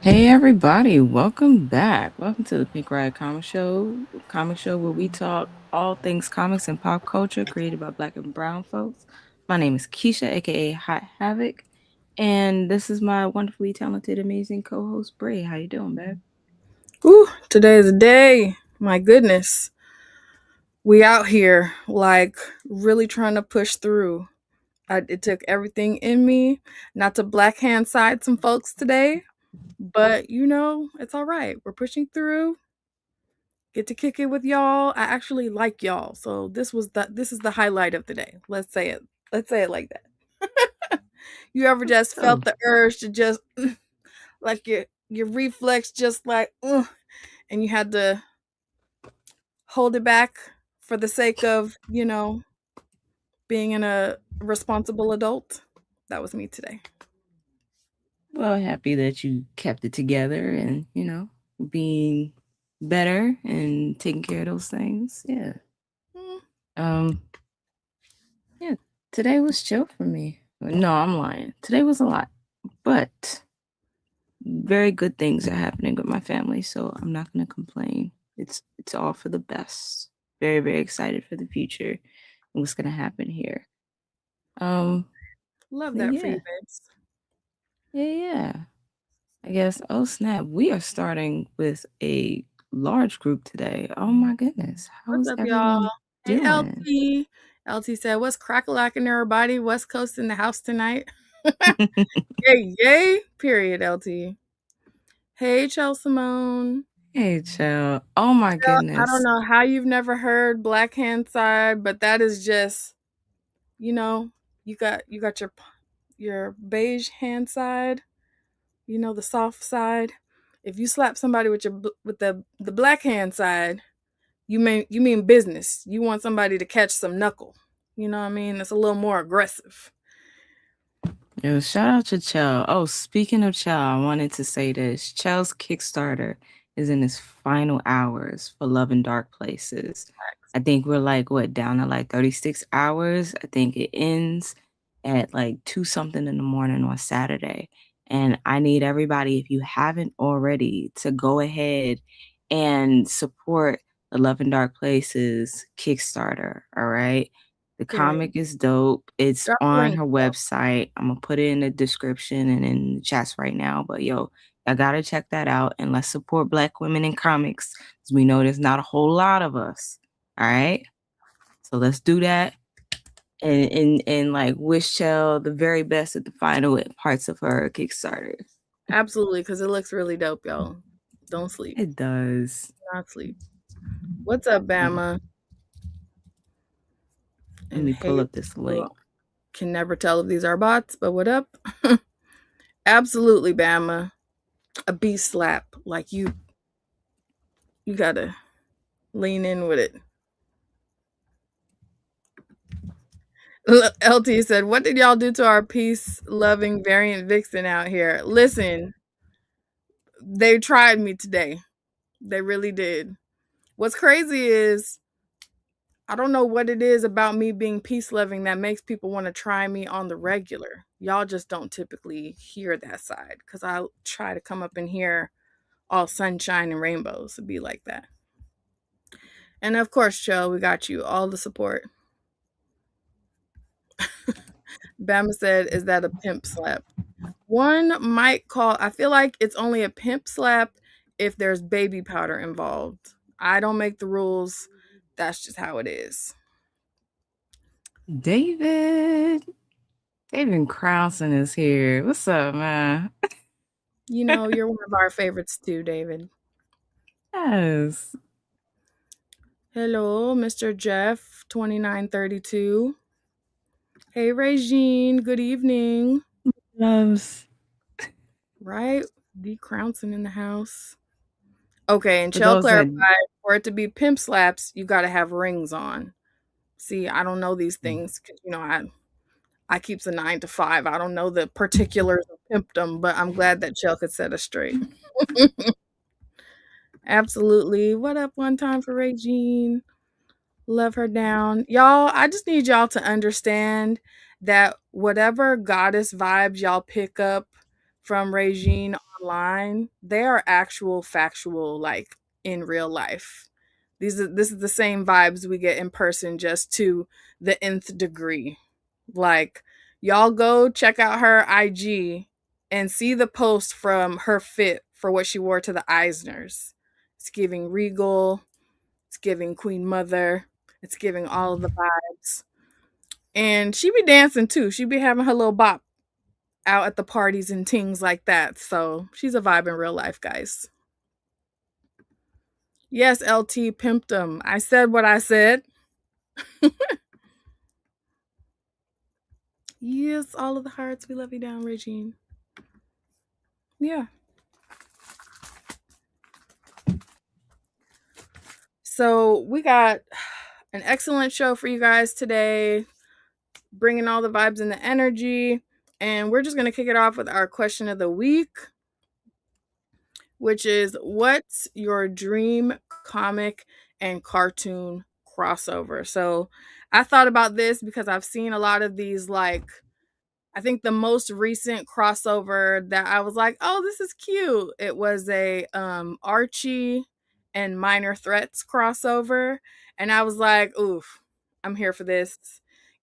Hey everybody, welcome back. Welcome to the Pink Ride Comic Show where we talk all things comics and pop culture created by black and brown folks. My name is Keisha, aka Hot Havoc, and this is my wonderfully talented, amazing co-host Bray. How you doing, babe? Ooh, today is a day. My goodness. We out here like really trying to push through. It took everything in me not to black hand side some folks today, but it's all right. We're pushing through. Get to kick it with y'all. I actually like y'all. So this is the highlight of the day. Let's say it. Let's say it like that. You ever just So, felt the urge to just like your reflex just like and you had to hold it back for the sake of, being a responsible adult. That was me today. well, happy that you kept it together and, being better and taking care of those things. Yeah. Mm, Um, yeah, today was chill for me. No, I'm lying. Today was a lot, but very good things are happening with my family, so I'm not gonna complain. It's all for the best. Very, very excited for the future and what's gonna happen here. Um, Love but that for you, yeah, babes. yeah. I guess. Oh snap! We are starting with a large group today. Oh my goodness, how What's is up, y'all? everyone Hey, doing? LT. LT said, "What's crack-a-lacking everybody? West Coast in the house tonight." Yay, yay. Period, LT. Hey, Chel Simone. Hey, chill. Oh my I don't goodness. know how you've never heard Black Hand Side, but that is just, you know, you got your beige hand side, the soft side. If you slap somebody with the black hand side, you mean business. You want somebody to catch some knuckle. You know what I mean? It's a little more aggressive. Yo, shout out to Chell. Oh, speaking of Chell, I wanted to say this. Chell's Kickstarter is in its final hours for Love in Dark Places. I think we're like, what, down to like 36 hours? I think it ends at like 2 something in the morning on Saturday. And I need everybody, if you haven't already, to go ahead and support the Love in Dark Places Kickstarter. All right. The Period. comic is dope. It's Drop the on link, her yo. website. I'm gonna put it in the description and in the chats right now. But yo, I gotta check that out and let's support Black women in comics because we know there's not a whole lot of us. All right, so let's do that and like wish Chell the very best at the final parts of her Kickstarter. Absolutely, because it looks really dope, y'all. Don't sleep. It does. Not sleep. What's up, Mm, Bama? Let And me hey, pull up this link. can never tell if these are bots, but what up? Absolutely, Bama. A beast slap. Like you gotta lean in with it. LT said, "What did y'all do to our peace loving variant vixen out here?" Listen, they tried me today. They really did. What's crazy is I don't know what it is about me being peace loving that makes people want to try me on the regular. Y'all just don't typically hear that side because I try to come up in here all sunshine and rainbows to be like that. And of course, Joe, we got you all the support. Bama said, "Is that a pimp slap?" One might call, I feel like it's only a pimp slap if there's baby powder involved. I don't make the rules. That's just how it is. David. David Crowson is here. What's up, man? You're one of our favorites too, David. Yes. Hello, Mr. Jeff, 2932. Hey, Regine, good evening. Loves. Right? D. Crownson in the house. Okay, and For Chell those that clarified for it to be pimp slaps, you got to have rings on. See, I don't know these things because, I keeps a 9 to 5. I don't know the particulars of pimpdom, but I'm glad that Chell could set us straight. Absolutely. What up one time for Regine? Love her down. Y'all, I just need y'all to understand that whatever goddess vibes y'all pick up from Regine online, they are actual factual, like in real life. This is the same vibes we get in person, just to the nth degree. Like, y'all go check out her IG and see the post from her fit for what she wore to the Eisners. It's giving regal, it's giving Queen Mother, it's giving all of the vibes. And she be dancing too. She be having her little bop out at the parties and things like that. So she's a vibe in real life, guys. Yes, LT pimped him. I said what I said. Yes, all of the hearts. We love you down, Regine. Yeah. So we got an excellent show for you guys today, bringing all the vibes and the energy. And we're just going to kick it off with our question of the week, which is, what's your dream comic and cartoon crossover? So I thought about this because I've seen a lot of these, like, I think the most recent crossover that I was like, oh, this is cute. It was a Archie and Minor Threats crossover. And I was like, oof, I'm here for this.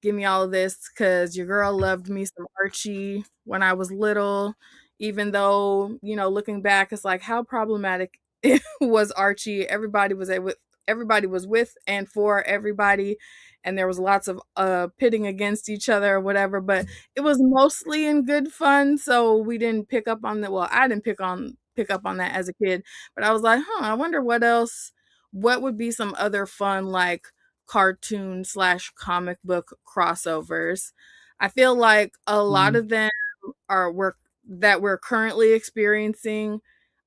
Give me all of this, because your girl loved me some Archie when I was little. Even though, looking back, it's like, how problematic it was Archie. Everybody was with and for everybody, and there was lots of pitting against each other or whatever, but it was mostly in good fun. So we didn't pick up on that. Well, I didn't pick up on that as a kid, but I was like, I wonder what would be some other fun, like, cartoon slash comic book crossovers. I feel like a lot Mm, of them are work that we're currently experiencing.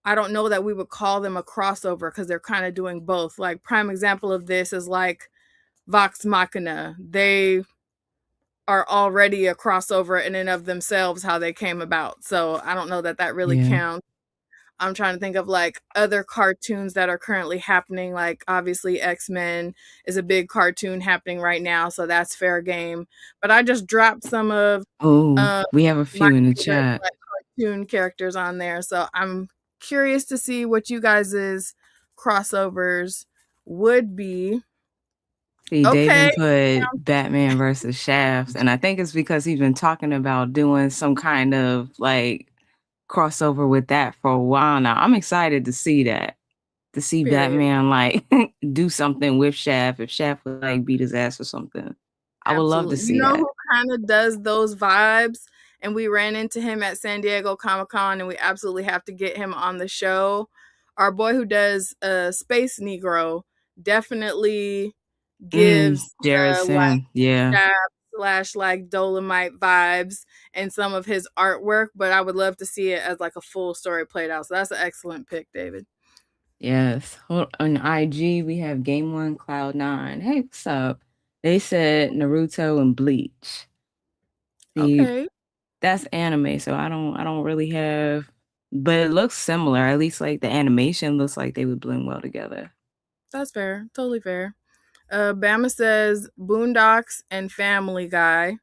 I don't know that we would call them a crossover, because they're kind of doing both. Like, prime example of this is like Vox Machina. They are already a crossover in and of themselves, how they came about. So I don't know that that really yeah. counts. I'm trying to think of, like, other cartoons that are currently happening. Like, obviously X-Men is a big cartoon happening right now, so that's fair game. But I just dropped some of Oh, um, we have a my few in the favorite, chat. like, cartoon characters on there. So I'm curious to see what you guys' crossovers would be. See, Okay. David put Batman versus Shaft, and I think it's because he's been talking about doing some kind of like crossover with that for a while now. I'm excited to see that. To see Period. Batman like do something with Shaft, if Shaft would like beat his ass or something. I would love to Absolutely. You see know that. who kind of does those vibes? And we ran into him at San Diego Comic-Con, and we absolutely have to get him on the show. Our boy who does Space Negro definitely gives Jared like Sim. Yeah. Shaft slash like Dolomite vibes and some of his artwork, but I would love to see it as like a full story played out. So that's an excellent pick, David. Yes. On IG, we have Game One Cloud 9. Hey, what's up? They said Naruto and Bleach. See, Okay, that's anime, so I don't really have, but it looks similar. At least like the animation looks like they would blend well together. that's fair. Totally fair. Bama says Boondocks and Family Guy.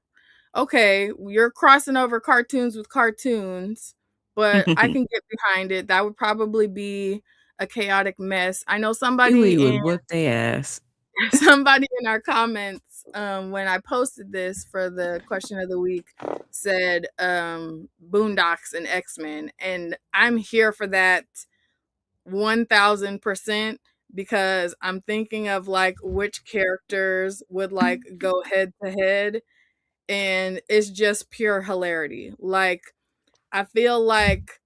Okay, you're crossing over cartoons with cartoons, but I can get behind it. That would probably be a chaotic mess. I know Huey would whoop their ass. somebody in our comments, when I posted this for the question of the week, said Boondocks and X-Men, and I'm here for that 1000%, because I'm thinking of like which characters would like go head to head, and it's just pure hilarity. Like, I feel like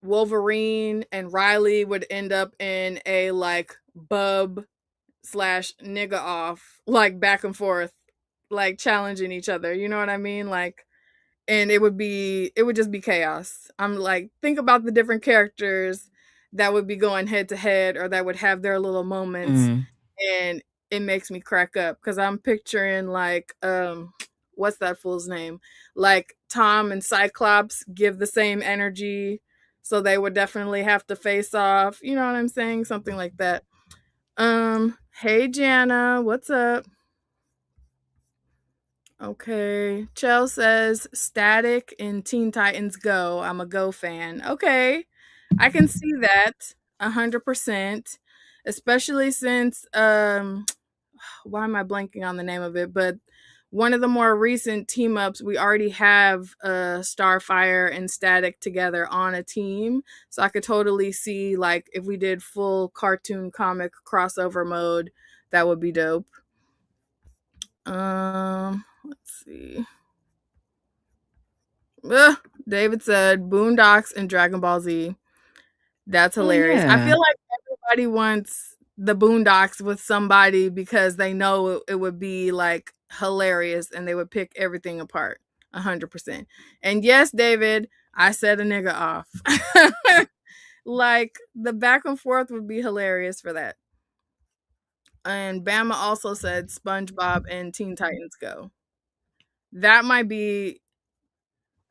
Wolverine and Riley would end up in a like bub slash nigga off, like back and forth, like challenging each other. You know what I mean? Like, and it would just be chaos. I'm like, think about the different characters that would be going head to head, or that would have their little moments, Mm. and it makes me crack up, because I'm picturing like what's that fool's name? Like Tom and Cyclops give the same energy, so they would definitely have to face off. You know what I'm saying? Something like that. Hey Jana, what's up? Okay. Chell says Static in Teen Titans Go. I'm a Go fan. Okay. I can see that 100%, especially since why am I blanking on the name of it? But one of the more recent team ups, we already have Starfire and Static together on a team. So I could totally see, like, if we did full cartoon comic crossover mode, that would be dope. Let's see. Ugh, David said Boondocks and Dragon Ball Z. That's Oh hilarious. I yeah. feel like everybody wants the Boondocks with somebody because they know it would be like hilarious and they would pick everything apart 100%. And yes, David, I set a nigga off. Like the back and forth would be hilarious for that. And Bama also said SpongeBob and Teen Titans Go. That might be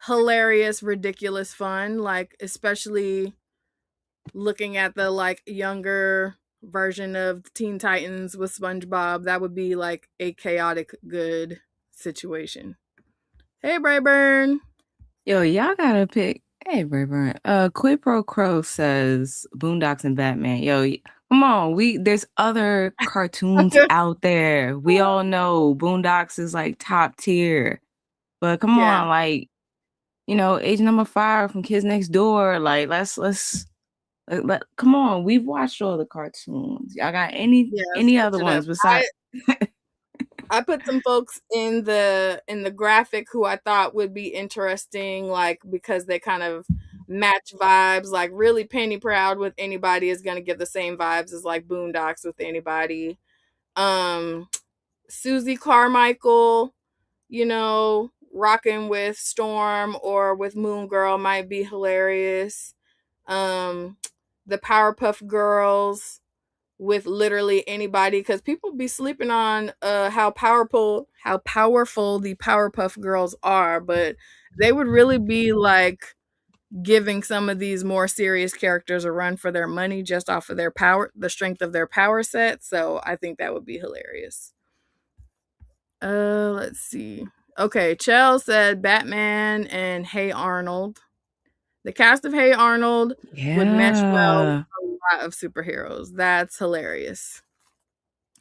hilarious, ridiculous fun, like especially looking at the like younger version of Teen Titans with SpongeBob. That would be like a chaotic good situation. Hey Brayburn. Yo, y'all gotta pick. Hey, Rayburn. Quid Pro Quo says Boondocks and Batman. Yo, come on. There's other cartoons out there. We all know Boondocks is like top tier. But come Yeah. on, like, Agent Number 5 from Kids Next Door. Like, come on. We've watched all the cartoons. Y'all got any Yeah, any switch other it up. ones besides? I put some folks in the graphic who I thought would be interesting, like because they kind of match vibes. Like really Penny Proud with anybody is gonna give the same vibes as like Boondocks with anybody. Um Susie Carmichael, rocking with Storm or with Moon Girl might be hilarious. Um the Powerpuff Girls with literally anybody because people be sleeping on how powerful the Powerpuff Girls are, but they would really be like giving some of these more serious characters a run for their money just off of their power, the strength of their power set. So I think that would be hilarious. Let's see. Okay, Chell said Batman and Hey Arnold. The cast of Hey Arnold would mesh well with Yeah. a lot of superheroes. That's hilarious.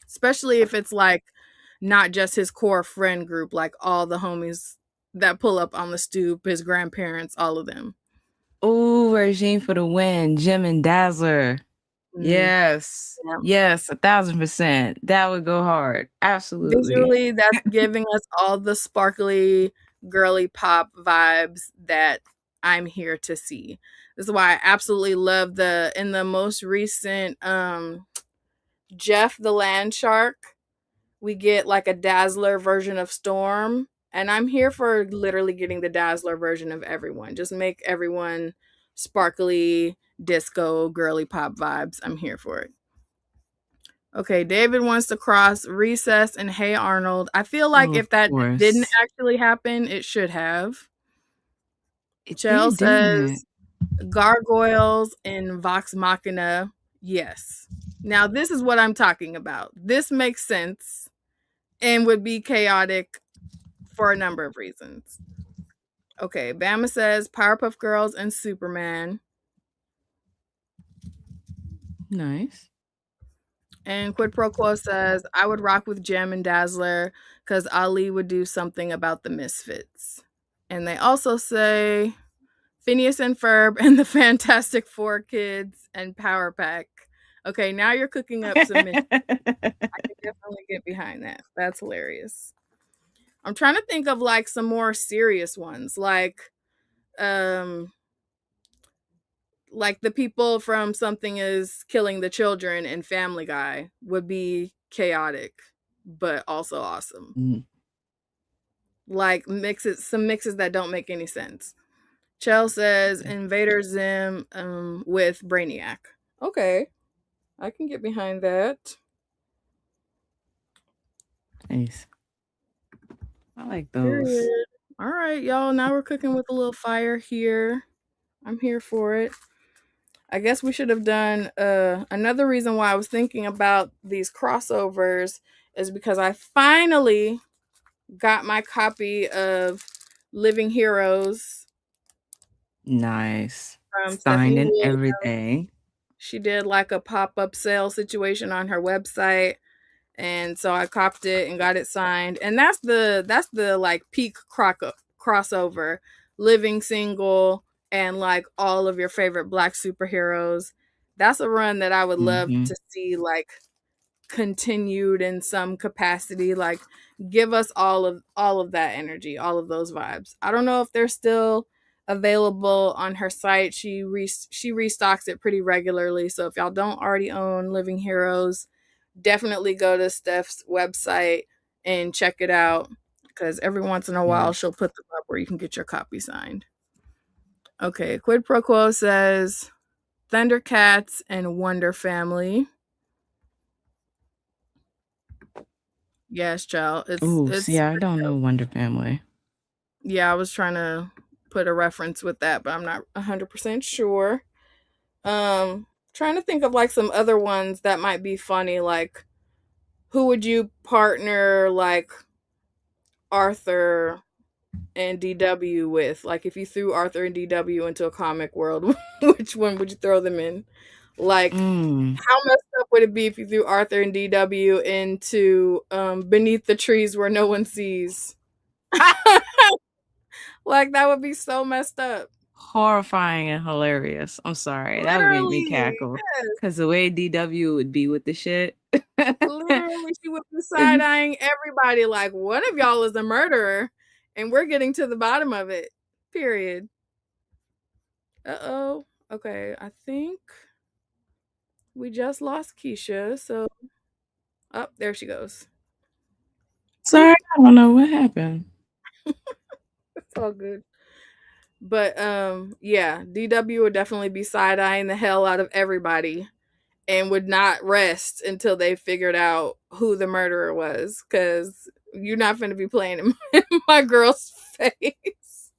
Especially if it's like not just his core friend group, like all the homies that pull up on the stoop, his grandparents, all of them. Ooh, Regime for the win. Jim and Dazzler. Mm, Yes. yeah. Yes, 1,000%. That would go hard. Absolutely. Visually, that's giving us all the sparkly, girly pop vibes that I'm here to see. This is why I absolutely love in the most recent Jeff the Land Shark, we get like a Dazzler version of Storm. And I'm here for literally getting the Dazzler version of everyone. Just make everyone sparkly, disco, girly pop vibes. I'm here for it. Okay, David wants to cross Recess and Hey Arnold. I feel like Oh, if of that didn't course. actually happen, it should have. Chell It didn't. says Gargoyles in Vox Machina. Yes. Now, this is what I'm talking about. This makes sense and would be chaotic for a number of reasons. Okay, Bama says Powerpuff Girls and Superman. Nice. And Quid Pro Quo says I would rock with Gem and Dazzler because Ali would do something about the Misfits. And they also say Phineas and Ferb and the Fantastic Four Kids and Power Pack. Okay, now you're cooking up some Misfits. I can definitely get behind that. That's hilarious. I'm trying to think of like some more serious ones, um like the people from Something Is Killing the Children and Family Guy would be chaotic, but also awesome. Mm. Like some mixes that don't make any sense. Chell says Invader Zim with Brainiac. Okay, I can get behind that. Nice. I like those. Period. All right, y'all. Now we're cooking with a little fire here. I'm here for it. I guess we should have done another reason why I was thinking about these crossovers is because I finally got my copy of Living Heroes Nice. from Signed Stephanie and Williams. everything. She did like a pop-up sale situation on her website. And so I copped it and got it signed. And that's the like peak crossover, living single and like all of your favorite black superheroes. That's a run that I would love Mm-hmm. to see like continued in some capacity. Like give us all of that energy, all of those vibes. I don't know if they're still available on her site. She restocks it pretty regularly. So if y'all don't already own Living Heroes, definitely go to Steph's website and check it out, because every once in a while Yes. she'll put them up where you can get your copy signed. Okay, Quid Pro Quo says Thundercats and Wonder Family. Yes, child. Ooh, see, It's I don't know Wonder Family. Yeah, I was trying to put a reference with that, but I'm not 100% sure. Trying to think of like some other ones that might be funny, like who would you partner like Arthur and DW with? Like if you threw Arthur and DW into a comic world, which one would you throw them in? Like Mm. how messed up would it be if you threw Arthur and DW into Beneath the Trees Where No One Sees? Like that would be so messed up. Horrifying and hilarious. I'm sorry. That would make me Literally, cackle. yes. Because the way DW would be with the shit. Literally, she would be side And eyeing everybody like, one of y'all is a murderer, and we're getting to the bottom of it. Period. Uh-oh. Okay, I think we just lost Keisha, so there she goes. sorry, I don't know what happened. It's all good. But yeah, DW would definitely be side eyeing the hell out of everybody and would not rest until they figured out who the murderer was, because you're not going to be playing in my girl's face.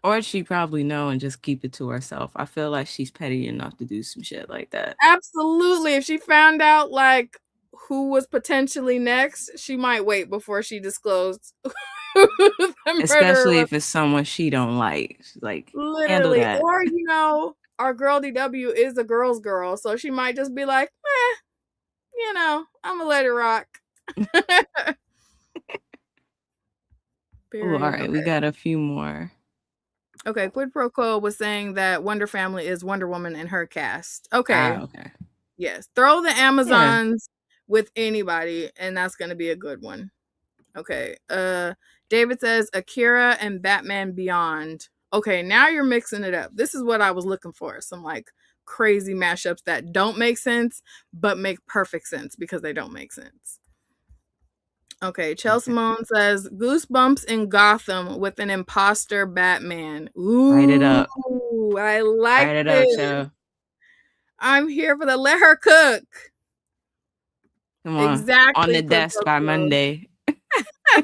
Or she probably know and just keep it to herself. I feel like she's petty enough to do some shit like that. Absolutely. If she found out like who was potentially next, she might wait before she disclosed who the murderer Especially was. if it's someone she don't like. She's like, handle Literally. that. Or, our girl DW is a girl's girl, so she might just be like, I'm gonna let it rock. Ooh, all Period. right, we got a few more. Okay, Quid Pro Quo was saying that Wonder Family is Wonder Woman and her cast. Okay. Okay. Yes. Throw the Amazons with anybody, and that's gonna be a good one. Okay. David says Akira and Batman Beyond. Okay, now you're mixing it up. This is what I was looking for. Some like crazy mashups that don't make sense, but make perfect sense because they don't make sense. Okay, Chelsea Simone says Goosebumps in Gotham with an imposter Batman. Ooh, Write it up. I like Write it up, this. Cho. I'm here for the let her cook. Come on. Exactly. On the desk by Monday.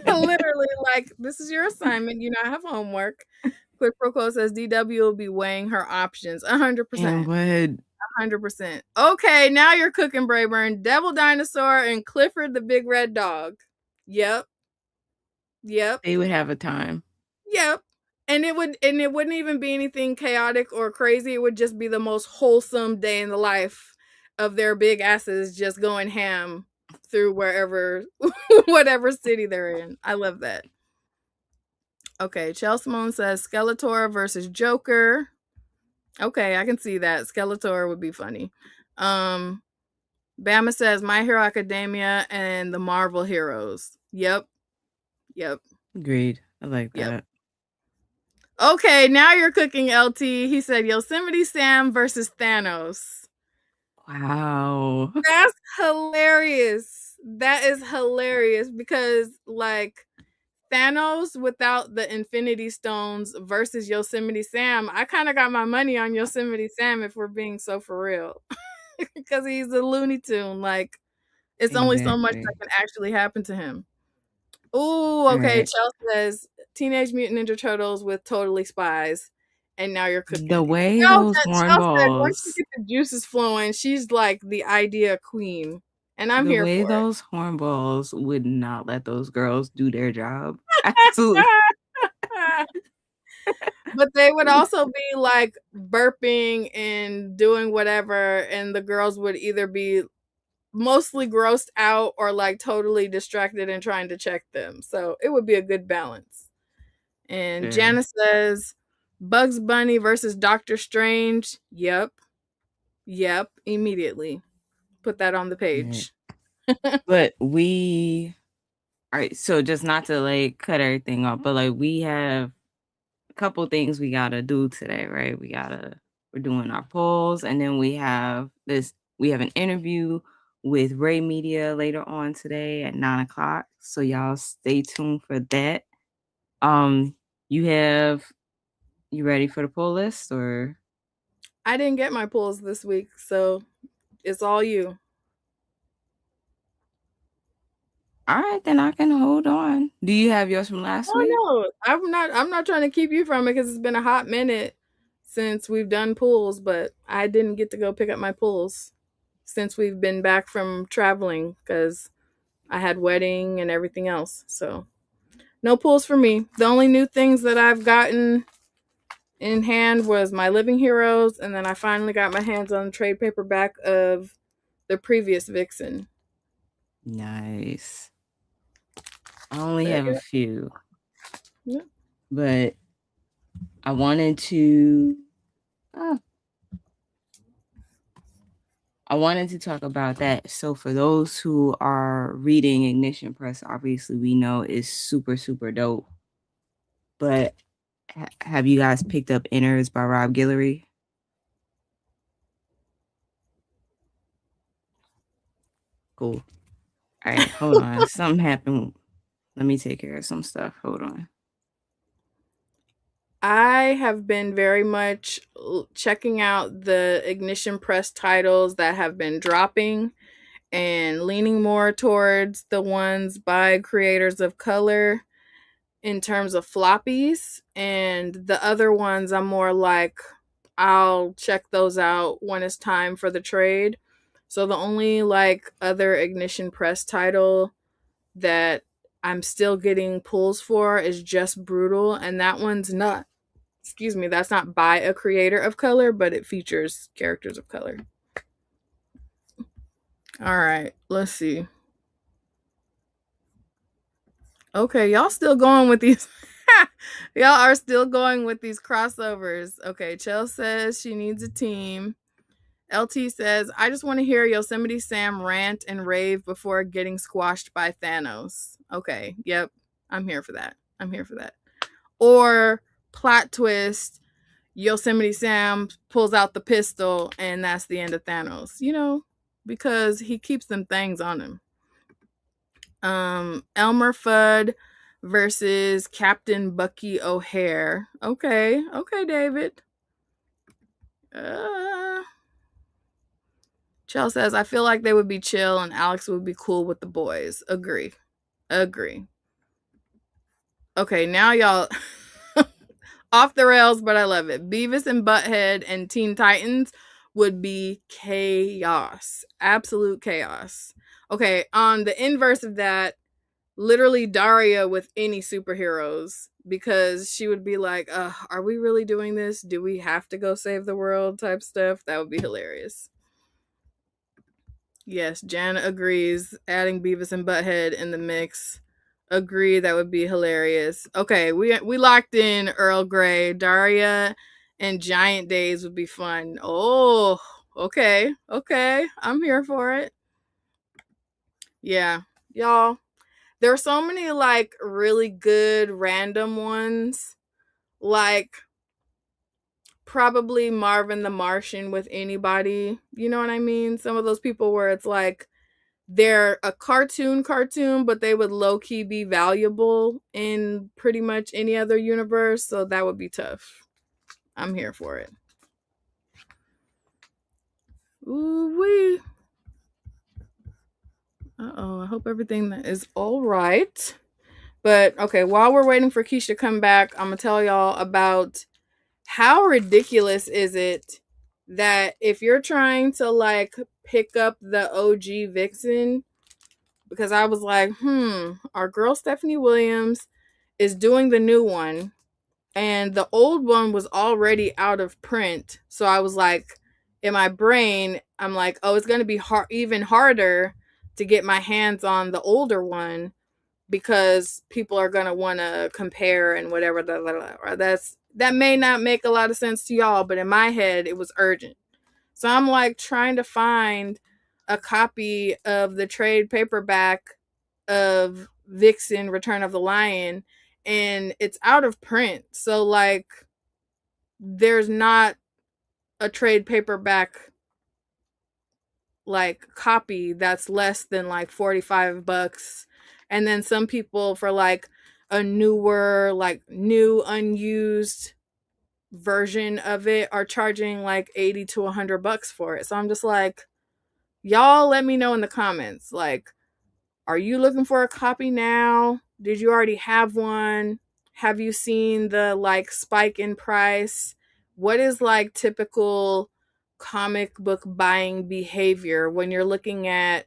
Literally, like, this is your assignment. You not have homework. Quid Pro Quo says DW will be weighing her options. 100%. And would 100%. Okay, now you're cooking, Brayburn. Devil Dinosaur and Clifford the Big Red Dog. Yep. they would have a time. Yep. And it wouldn't even be anything chaotic or crazy. It would just be the most wholesome day in the life of their big asses just going ham through whatever city they're in. I love that. Okay, Chelsea Moon says Skeletor versus Joker. Okay, I can see that. Skeletor would be funny. Bama says My Hero Academia and the Marvel Heroes. Yep. Agreed. I like that. Okay, now you're cooking, LT. He said Yosemite Sam versus Thanos. Wow. That's hilarious. That is hilarious because, like, Thanos without the Infinity Stones versus Yosemite Sam, I kind of got my money on Yosemite Sam if we're being so for real. Because he's a Looney Tune. Like, it's only so much that can actually happen to him. Ooh, okay. Right. Chelsea says Teenage Mutant Ninja Turtles with Totally Spies. And now you're cooking. The way Chelsea those said once you hornballs, get the juices flowing, she's like the idea queen. And I'm the here way for it. those hornballs would not let those girls do their job. Absolutely. But they would also be like burping and doing whatever, and the girls would either be mostly grossed out or like totally distracted and trying to check them. So it would be a good balance. And Yeah. Janice says Bugs Bunny versus Doctor Strange. Yep. Yep. Immediately. Put that on the Right. page. But we, all right, so just not to like cut everything off, but like we have a couple things we gotta do today, right? We're doing our polls, and then we have an interview with Rae Media later on today at 9 o'clock. So y'all stay tuned for that. Um, you have you ready for the poll list or? I didn't get my polls this week, so it's all you. All right, then I can hold on. Do you have yours from last week? Oh no, I'm not trying to keep you from it because it's been a hot minute since we've done pools, but I didn't get to go pick up my pools since we've been back from traveling because I had wedding and everything else. So no pools for me. The only new things that I've gotten in hand was my Living Heroes, and then I finally got my hands on the trade paperback of the previous Vixen. Nice. I only But have a few, yeah. but I wanted to. Oh, I wanted to talk about that. So, for those who are reading Ignition Press, obviously we know is super, super dope. But have you guys picked up Inners by Rob Guillory? Cool. All right, hold on. Something happened. Let me take care of some stuff. Hold on. I have been very much checking out the Ignition Press titles that have been dropping and leaning more towards the ones by creators of color in terms of floppies. And the other ones, I'm more like, I'll check those out when it's time for the trade. So the only like other Ignition Press title that I'm still getting pulls for is Just Brutal. And that one's not, excuse me, that's not by a creator of color, but it features characters of color. All right, let's see. Okay, y'all still going with these. Y'all are still going with these crossovers. Okay, Chell says she needs a team. LT says, I just want to hear Yosemite Sam rant and rave before getting squashed by Thanos. Okay, yep, I'm here for that. I'm here for that. Or plot twist, Yosemite Sam pulls out the pistol and that's the end of Thanos, you know, because he keeps them things on him. Elmer Fudd versus Captain Bucky O'Hare. Okay, David. Chell says, I feel like they would be chill and Alex would be cool with the boys. Agree. Okay, now y'all off the rails, but I love it. Beavis and Butthead and Teen Titans would be chaos. Absolute chaos. Okay, on the inverse of that, literally Daria with any superheroes, because she would be like, are we really doing this? Do we have to go save the world type stuff? That would be hilarious. Yes, Jana agrees. Adding Beavis and Butthead in the mix. Agree, that would be hilarious. Okay, we locked in Earl Grey. Daria and Giant Days would be fun. Oh, okay. I'm here for it. Yeah, y'all. There are so many like really good random ones. Like probably Marvin the Martian with anybody. You know what I mean? Some of those people where it's like they're a cartoon, but they would low key be valuable in pretty much any other universe. So that would be tough. I'm here for it. Ooh wee. I hope everything is all right. But okay, while we're waiting for Keisha to come back, I'm gonna tell y'all about how ridiculous is it that if you're trying to like pick up the OG Vixen, because I was like, our girl Stephanie Williams is doing the new one, and the old one was already out of print. So I was like, in my brain, I'm like, oh, it's going to be even harder to get my hands on the older one because people are going to want to compare and whatever. That may not make a lot of sense to y'all, but in my head, it was urgent. So I'm like trying to find a copy of the trade paperback of Vixen Return of the Lion, and it's out of print. So like there's not a trade paperback like copy that's less than like $45. And then some people for like a newer, like new unused version of it are charging like 80 to $100 for it. So I'm just like, y'all let me know in the comments, like, are you looking for a copy now? Did you already have one? Have you seen the like spike in price? What is like typical comic book buying behavior when you're looking at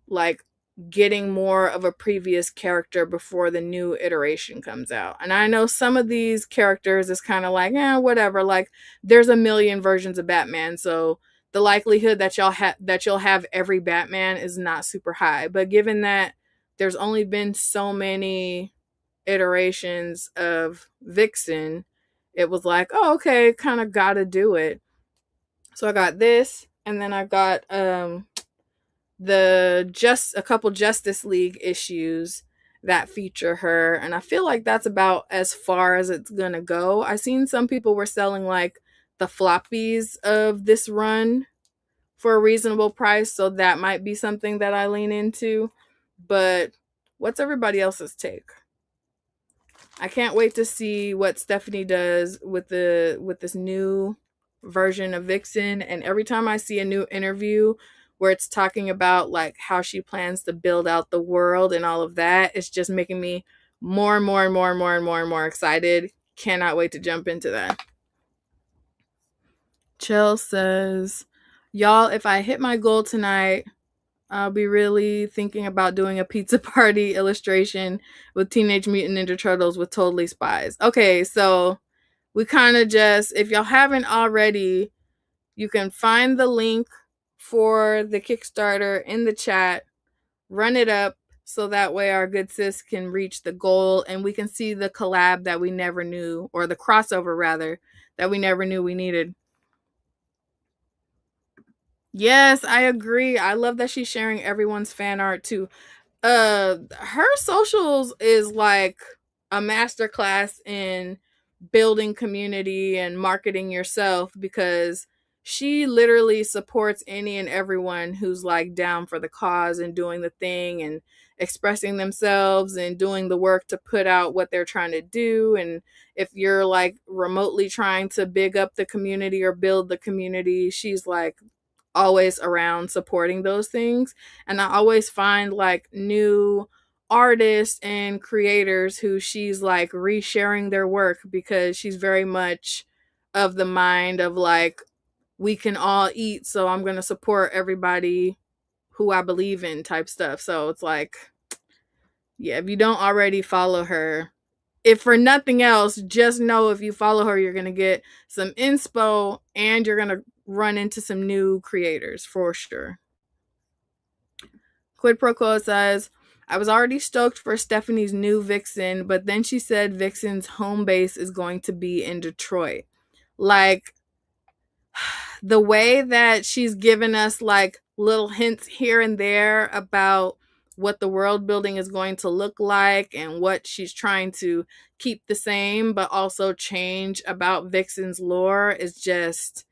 like getting more of a previous character before the new iteration comes out? And I know some of these characters is kind of like, whatever. Like there's a million versions of Batman, so the likelihood that you'll have every Batman is not super high. But given that there's only been so many iterations of Vixen, it was like, oh, okay, kind of gotta do it. So I got this, and then I got a couple Justice League issues that feature her, and I feel like that's about as far as it's gonna go. I seen some people were selling like the floppies of this run for a reasonable price, so that might be something that I lean into. But what's everybody else's take? I can't wait to see what Stephanie does with this new version of Vixen. And every time I see a new interview where it's talking about like how she plans to build out the world and all of that, it's just making me more and more and more and more and more and more excited. Cannot wait to jump into that. Chill says, y'all, if I hit my goal tonight, I'll be really thinking about doing a pizza party illustration with Teenage Mutant Ninja Turtles with Totally Spies. Okay, so we kind of just, if y'all haven't already, you can find the link for the Kickstarter in the chat, run it up so that way our good sis can reach the goal and we can see the collab that we never knew, or the crossover rather, that we never knew we needed. Yes, I agree. I love that she's sharing everyone's fan art too. Her socials is like a masterclass in building community and marketing yourself, because she literally supports any and everyone who's like down for the cause and doing the thing and expressing themselves and doing the work to put out what they're trying to do. And if you're like remotely trying to big up the community or build the community, she's like always around supporting those things. And I always find like new artists and creators who she's like resharing their work, because she's very much of the mind of like, we can all eat, so I'm going to support everybody who I believe in type stuff. So it's like, yeah, if you don't already follow her, if for nothing else, just know if you follow her, you're going to get some inspo and you're going to run into some new creators for sure. Quid Pro Quo says, I was already stoked for Stephanie's new Vixen, but then she said Vixen's home base is going to be in Detroit. Like, the way that she's given us like little hints here and there about what the world building is going to look like and what she's trying to keep the same but also change about Vixen's lore is just,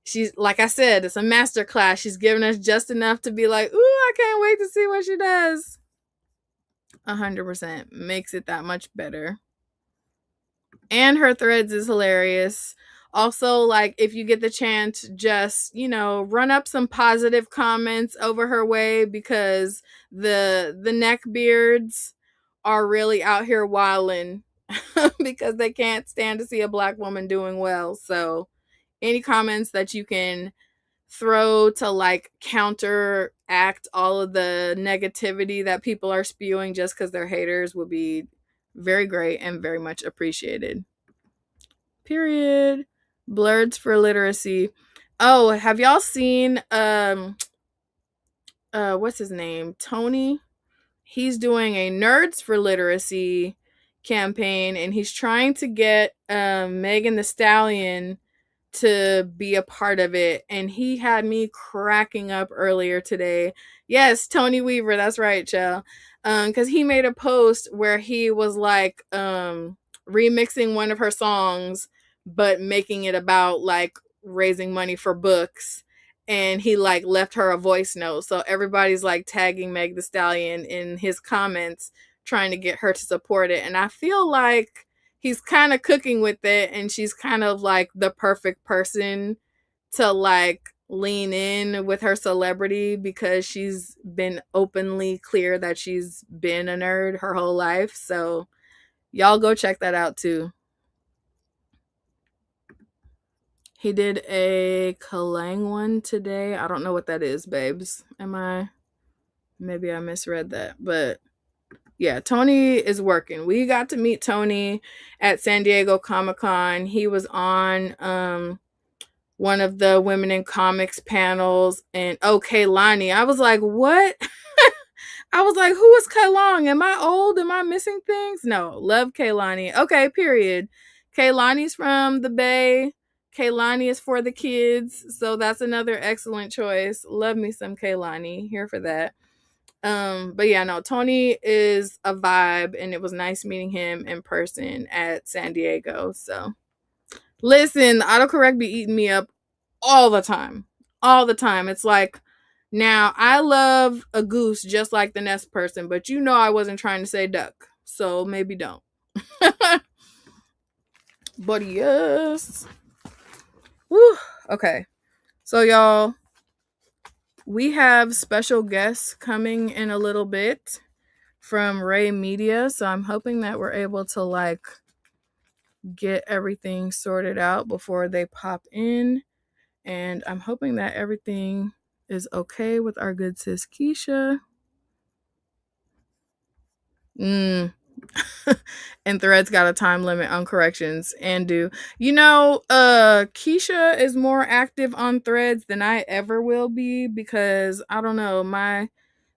she's, like I said, it's a masterclass. She's given us just enough to be like, ooh, I can't wait to see what she does. 100% makes it that much better. And her threads is hilarious. Also, like, if you get the chance, just, run up some positive comments over her way, because the neckbeards are really out here wilding because they can't stand to see a Black woman doing well. So any comments that you can throw to like counteract all of the negativity that people are spewing just because they're haters would be Very great and very much appreciated. Period. Blurds for literacy. Oh, have y'all seen what's his name? Tony. He's doing a Nerds for Literacy campaign, and he's trying to get Megan the Stallion to be a part of it, and he had me cracking up earlier today. Yes, Tony Weaver, that's right, Chell. Because he made a post where he was like remixing one of her songs, but making it about like raising money for books. And he like left her a voice note. So everybody's like tagging Meg the Stallion in his comments, trying to get her to support it. And I feel like he's kind of cooking with it, and she's kind of like the perfect person to like lean in with her celebrity, because she's been openly clear that she's been a nerd her whole life. So y'all go check that out too. He did a Kalang one today. I don't know what that is, babes. Maybe I misread that, but yeah, Tony is working. We got to meet Tony at San Diego Comic-Con. He was on one of the Women in Comics panels, and Kaylani. I was like, what? I was like, who is Kaylani? Am I old? Am I missing things? No, love Kaylani. Okay, period. Kaylani's from the Bay. Kaylani is for the kids. So that's another excellent choice. Love me some Kaylani. Here for that. But yeah, no, Tony is a vibe, and it was nice meeting him in person at San Diego. So listen, autocorrect be eating me up all the time. All the time. It's like, now I love a goose just like the next person, but you know I wasn't trying to say duck. So maybe don't. But yes. Woo. Okay. So y'all, we have special guests coming in a little bit from Rae Media. So I'm hoping that we're able to like get everything sorted out before they pop in. And I'm hoping that everything is okay with our good sis Keisha. And Threads got a time limit on corrections, and Keisha is more active on Threads than I ever will be, because I don't know,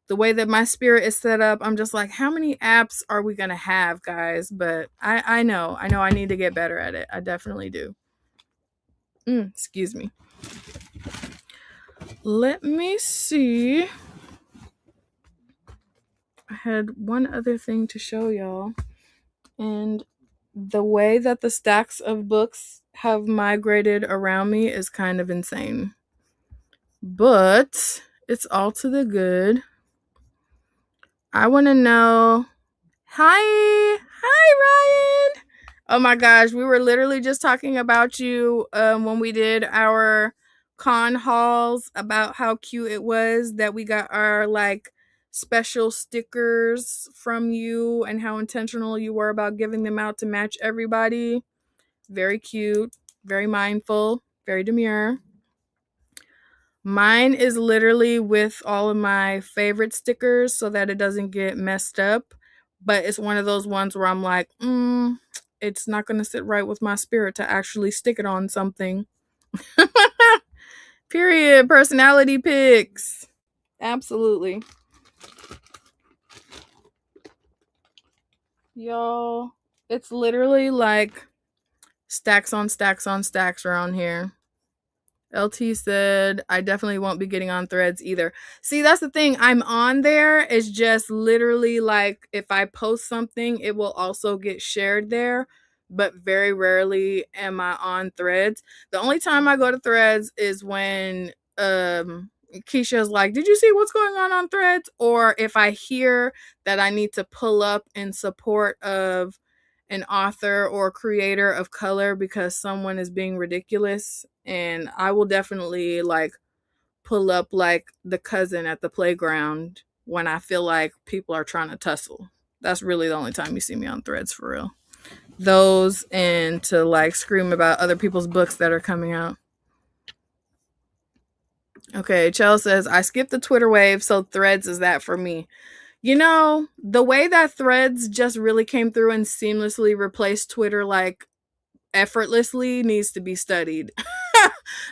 the way that my spirit is set up, I'm just like, how many apps are we gonna have, guys? But I know I need to get better at it. I definitely do. Excuse me. Let me see. I had one other thing to show y'all. And the way that the stacks of books have migrated around me is kind of insane. But it's all to the good. I want to know. Hi, Ryan. Oh my gosh, we were literally just talking about you when we did our con hauls, about how cute it was that we got our like special stickers from you, and how intentional you were about giving them out to match everybody. Very cute, very mindful, very demure. Mine is literally with all of my favorite stickers so that it doesn't get messed up. But it's one of those ones where I'm like, it's not going to sit right with my spirit to actually stick it on something. Period. Personality picks. Absolutely. Y'all, it's literally like stacks on stacks on stacks around here. LT said, I definitely won't be getting on Threads either. See, that's the thing. I'm on there. It's just literally like if I post something, it will also get shared there. But very rarely am I on Threads. The only time I go to Threads is when Keisha's like, did you see what's going on Threads? Or if I hear that I need to pull up in support of an author or creator of color because someone is being ridiculous, and I will definitely like pull up like the cousin at the playground when I feel like people are trying to tussle. That's really the only time you see me on Threads, for real. Those, and to like scream about other people's books that are coming out. Okay, Chell says, I skipped the Twitter wave, so Threads is that for me. The way that Threads just really came through and seamlessly replaced Twitter like effortlessly needs to be studied.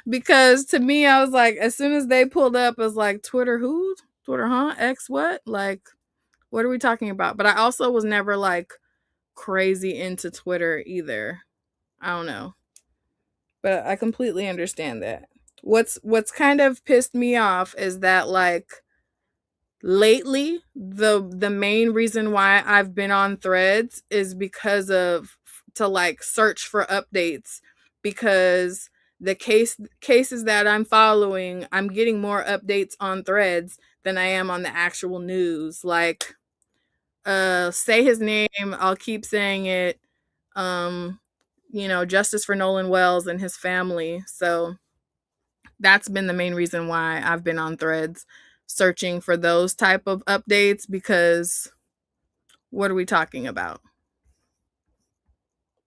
Because to me, I was like, as soon as they pulled up, I was like, Twitter who? Twitter, huh? X what? Like, what are we talking about? But I also was never like crazy into Twitter either. I don't know. But I completely understand that. What's kind of pissed me off is that like lately the main reason why I've been on Threads is because of to like search for updates, because the cases that I'm following, I'm getting more updates on Threads than I am on the actual news. Like say his name, I'll keep saying it. Um Justice for Nolan Wells and his family. So that's been the main reason why I've been on Threads searching for those type of updates, because what are we talking about?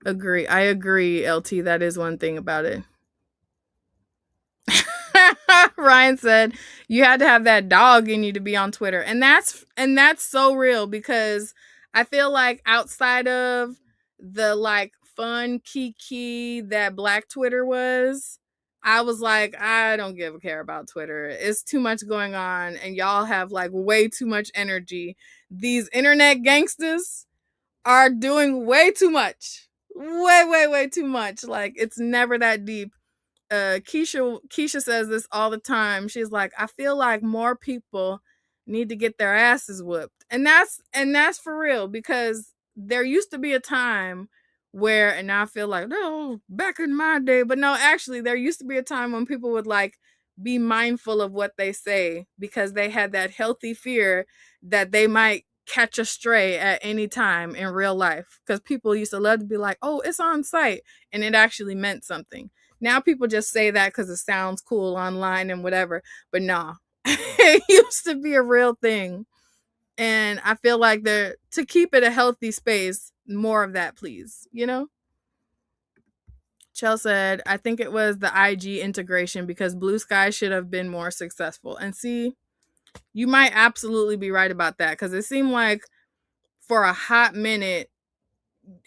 I agree, LT. That is one thing about it. Ryan said you had to have that dog in you to be on Twitter. And that's so real, because I feel like outside of the like fun kiki that Black Twitter was, I was like, I don't give a care about Twitter. It's too much going on and y'all have like way too much energy. These internet gangsters are doing way too much. Way too much. Like it's never that deep. Keisha says this all the time. She's like, I feel like more people need to get their asses whooped. And that's for real, because there used to be a time where, and now I feel like, no, back in my day, but no, actually there used to be a time when people would like be mindful of what they say, because they had that healthy fear that they might catch a stray at any time in real life, because people used to love to be like, oh, it's on site, and it actually meant something. Now people just say that because it sounds cool online and whatever. But nah, it used to be a real thing. And I feel like to keep it a healthy space, more of that, please. Chell said, I think it was the IG integration, because Blue Sky should have been more successful. And see, you might absolutely be right about that, because it seemed like for a hot minute,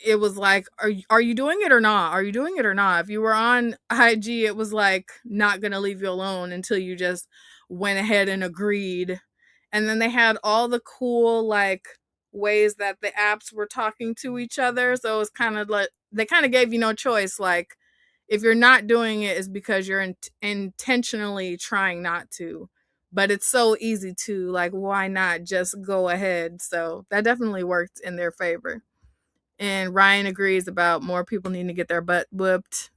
it was like, are you doing it or not? Are you doing it or not? If you were on IG, it was like not gonna leave you alone until you just went ahead and agreed. And then they had all the cool like ways that the apps were talking to each other. So it was kind of like they kind of gave you no choice. Like if you're not doing it, it's because you're intentionally trying not to. But it's so easy to like, why not just go ahead? So that definitely worked in their favor. And Ryan agrees about more people needing to get their butt whooped.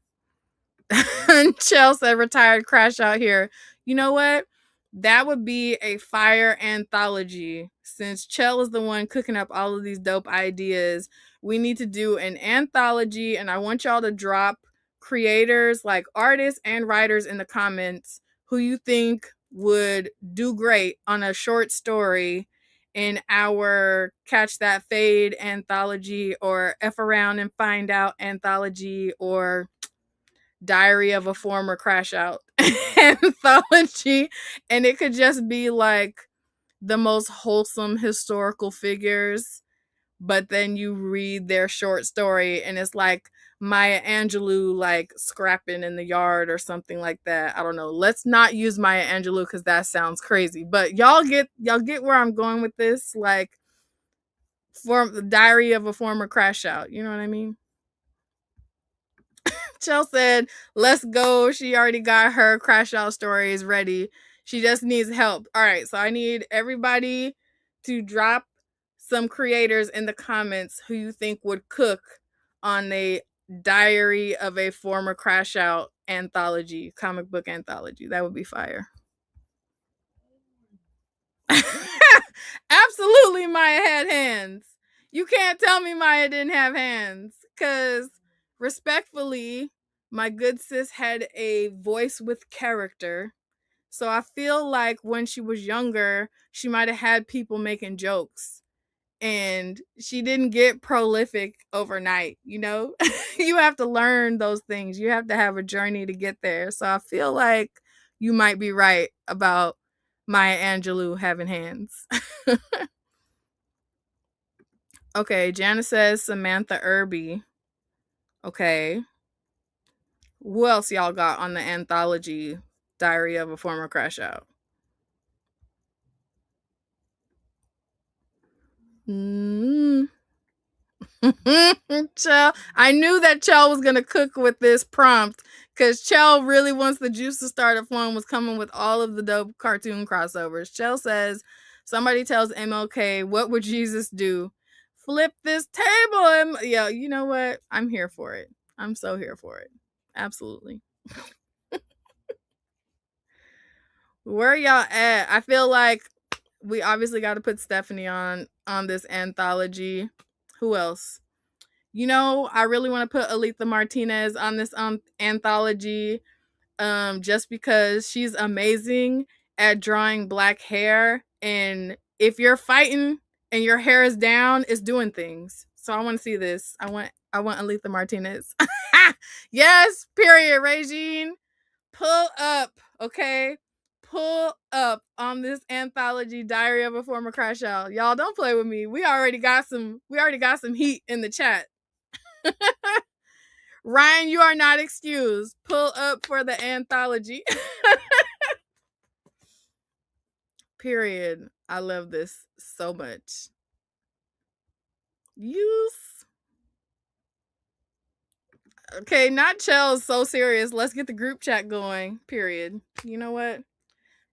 Chelsea retired crash out here. You know what? That would be a fire anthology. Since Chell is the one cooking up all of these dope ideas, we need to do an anthology, and I want y'all to drop creators, like artists and writers, in the comments who you think would do great on a short story in our Catch That Fade anthology, or F Around and Find Out anthology, or Diary of a Former Crash Out anthology. And it could just be like the most wholesome historical figures, but then you read their short story and it's like Maya Angelou like scrapping in the yard or something like that. I don't know. Let's not use Maya Angelou because that sounds crazy. But y'all get where I'm going with this. Like for the Diary of a Former Crash Out. You know what I mean? Chell said, let's go. She already got her crash out stories ready. She just needs help. All right. So I need everybody to drop some creators in the comments who you think would cook on a Diary of a Former Crash Out anthology, comic book anthology. That would be fire. Absolutely, Maya had hands. You can't tell me Maya didn't have hands, because respectfully, my good sis had a voice with character. So I feel like when she was younger, she might have had people making jokes, and she didn't get prolific overnight. You have to learn those things. You have to have a journey to get there. So I feel like you might be right about Maya Angelou having hands. Okay, Janice says Samantha Irby. Okay. Who else y'all got on the anthology Diary of a Former Crash Out? Chell, I knew that Chell was gonna cook with this prompt because Chell really, once the juices started flowing, was coming with all of the dope cartoon crossovers. Chell says, somebody tells MLK, what would Jesus do? Flip this table. Yeah, you know what? I'm here for it. I'm so here for it. Absolutely. Where y'all at? I feel like we obviously got to put Stephanie on this anthology. Who else? You know, I really want to put Aletha Martinez on this anthology, just because she's amazing at drawing black hair, and if you're fighting and your hair is down, it's doing things. So I want to see this. I want Aletha Martinez. Yes, period. Regine, pull up, okay? Pull up on this anthology, Diary of a Former Crash Out. Y'all don't play with me. We already got some heat in the chat. Ryan, you are not excused. Pull up for the anthology. Period. I love this so much. Use. Okay, not Chell's so serious. Let's get the group chat going. Period. You know what?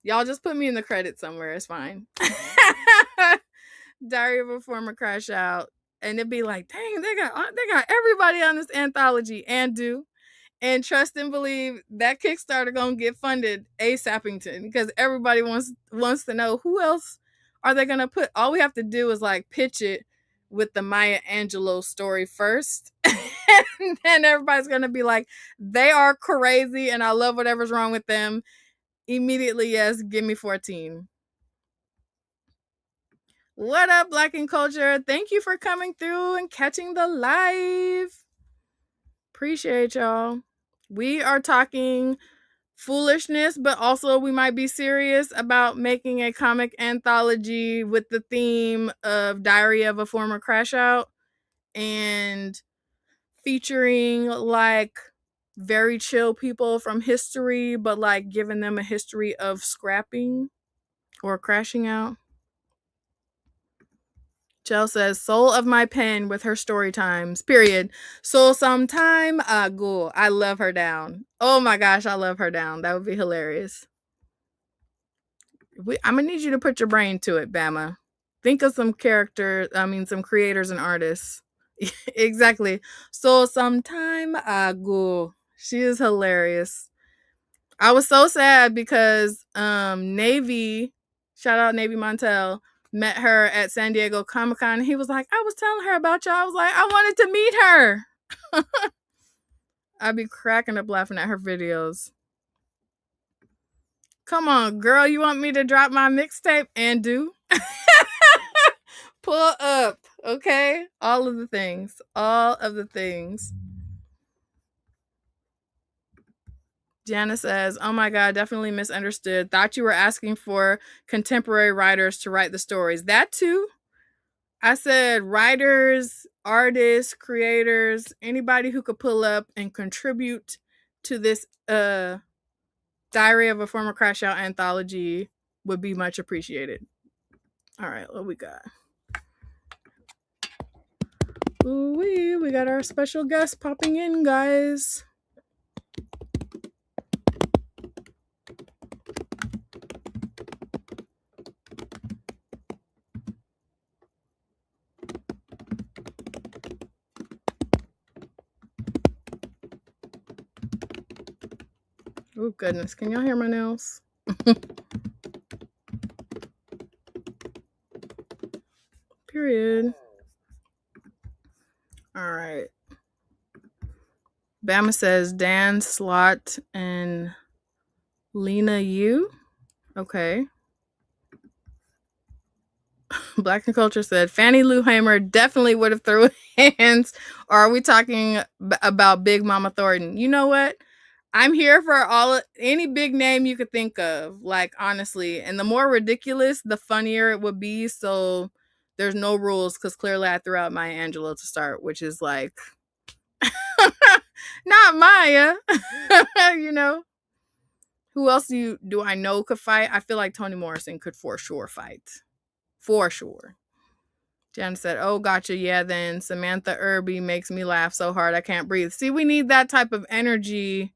Y'all just put me in the credits somewhere. It's fine. Diary of a Former Crash Out. And it'd be like, dang, they got everybody on this anthology. And trust and believe that Kickstarter gonna get funded ASAPington, because everybody wants to know who else are they gonna put. All we have to do is like pitch it with the Maya Angelou story first. And then everybody's gonna be like, they are crazy and I love whatever's wrong with them. Immediately, yes, give me 14. What up, Black and Culture? Thank you for coming through and catching the live. Appreciate y'all. We are talking foolishness, but also we might be serious about making a comic anthology with the theme of Diary of a Former Crash Out and featuring like very chill people from history, but like giving them a history of scrapping or crashing out. Jill says, soul of my pen with her story times, period. So sometime ago, I love her down. Oh my gosh, I love her down. That would be hilarious. I'm going to need you to put your brain to it, Bama. Think of some some creators and artists. Exactly. So sometime ago, she is hilarious. I was so sad because Navy, shout out Navy Montel, met her at San Diego Comic-Con. He was like, I was telling her about y'all. I was like, I wanted to meet her. I'd be cracking up laughing at her videos. Come on, girl, you want me to drop my mixtape and do? Pull up, okay? All of the things. All of the things. Jana says, oh my God, definitely misunderstood. Thought you were asking for contemporary writers to write the stories. That too. I said writers, artists, creators, anybody who could pull up and contribute to this Diary of a Former Crash Out anthology would be much appreciated. All right, what we got? Ooh-wee, we got our special guest popping in, guys. Oh, goodness. Can y'all hear my nails? Period. All right. Bama says Dan Slott and Lena Yu. Okay. Black and Culture said Fannie Lou Hamer definitely would have thrown hands. Or are we talking about Big Mama Thornton? You know what? I'm here for any big name you could think of, like, honestly. And the more ridiculous, the funnier it would be. So There's no rules because clearly I threw out Maya Angelou to start, which is like not Maya. You know? Who else do I know could fight? I feel like Toni Morrison could for sure fight. For sure. Jen said, oh, gotcha. Yeah, then Samantha Irby makes me laugh so hard I can't breathe. See, we need that type of energy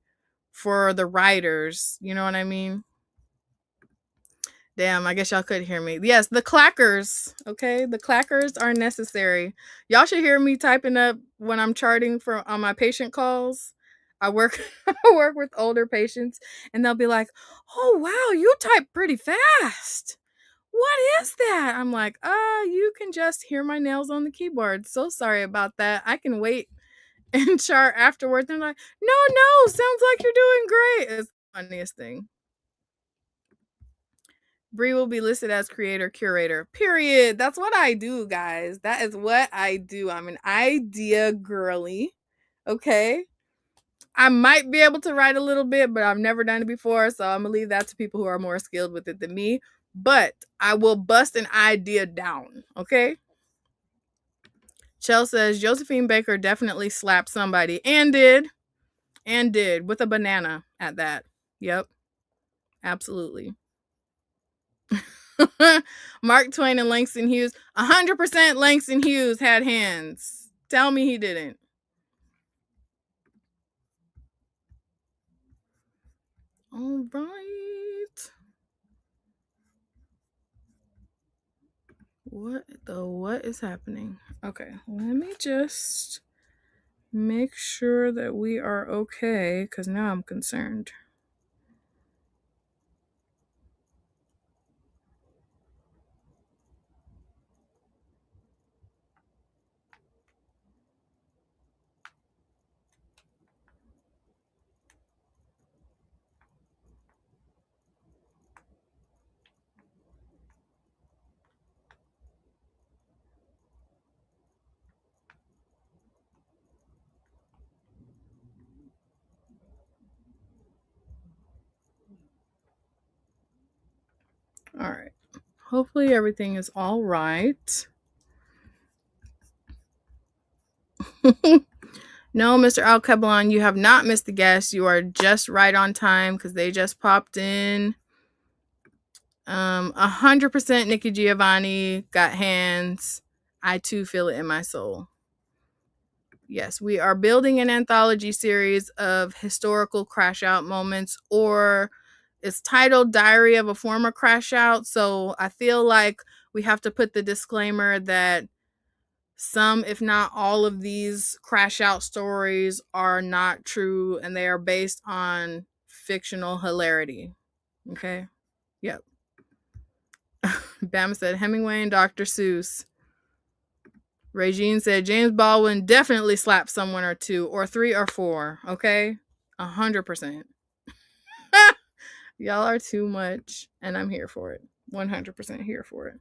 for the writers. You know what I mean? Damn, I guess y'all couldn't hear me. Yes, the clackers. Okay, the clackers are necessary. Y'all should hear me typing up when I'm charting for on my patient calls. I work I work with older patients, and they'll be like, "Oh wow, you type pretty fast. What is that?" I'm like, you can just hear my nails on the keyboard. So sorry about that. I can wait and chart afterwards." They're like, no, sounds like you're doing great. It's the funniest thing. Bree will be listed as creator curator. Period. That's what I do, guys. That is what I do. I'm an idea girly. Okay. I might be able to write a little bit, but I've never done it before. So I'm going to leave that to people who are more skilled with it than me. But I will bust an idea down. Okay. Chell says Josephine Baker definitely slapped somebody and did with a banana at that. Yep. Absolutely. Mark Twain and Langston Hughes. 100% Langston Hughes had hands. Tell me he didn't. All right. What is happening? Okay, let me just make sure that we are okay, because now I'm concerned. All right. Hopefully everything is all right. No, Mr. Al-Kablan, you have not missed the guest. You are just right on time because they just popped in. 100% Nikki Giovanni got hands. I too feel it in my soul. Yes, we are building an anthology series of historical crash out moments, or it's titled Diary of a Former Crash Out. So I feel like we have to put the disclaimer that some, if not all of these crash out stories are not true and they are based on fictional hilarity. Okay. Yep. Bama said Hemingway and Dr. Seuss. Regine said James Baldwin definitely slapped someone or two or three or four. Okay. 100%. Y'all are too much and I'm here for it. 100% here for it.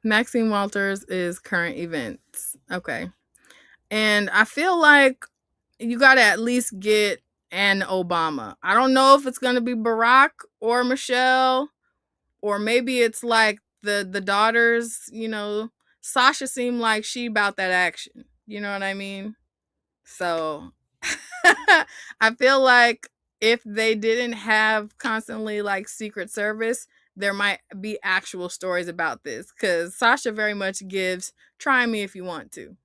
Maxine Walters is current events. Okay. And I feel like you got to at least get an Obama. I don't know if it's going to be Barack or Michelle, or maybe it's like the daughters. You know, Sasha seemed like she about that action. You know what I mean? So I feel like if they didn't have constantly like Secret Service, there might be actual stories about this, because Sasha very much gives try me if you want to.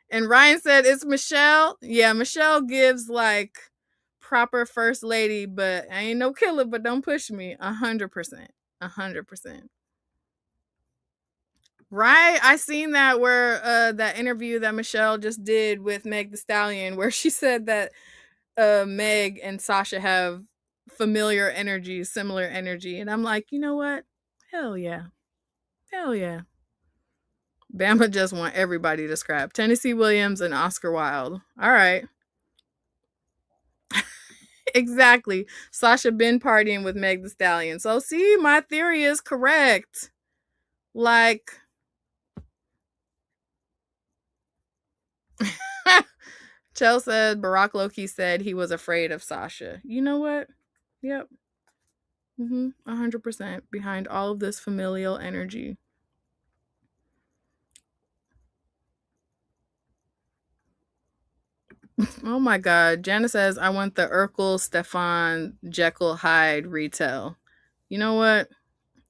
And Ryan said it's Michelle. Yeah, Michelle gives like proper first lady, but I ain't no killer, but don't push me. 100%. 100%. Right? I seen that where that interview that Michelle just did with Meg the Stallion, where she said that Meg and Sasha have familiar energy, similar energy. And I'm like, you know what? Hell yeah. Hell yeah. Bama just want everybody to scrap. Tennessee Williams and Oscar Wilde. All right. Exactly. Sasha been partying with Meg the Stallion. So see, my theory is correct. Like Chell said Barack Loki said he was afraid of Sasha. You know what? Yep. 100% behind all of this familial energy. Oh my God. Jana says, I want the Urkel, Stefan, Jekyll, Hyde retail. You know what?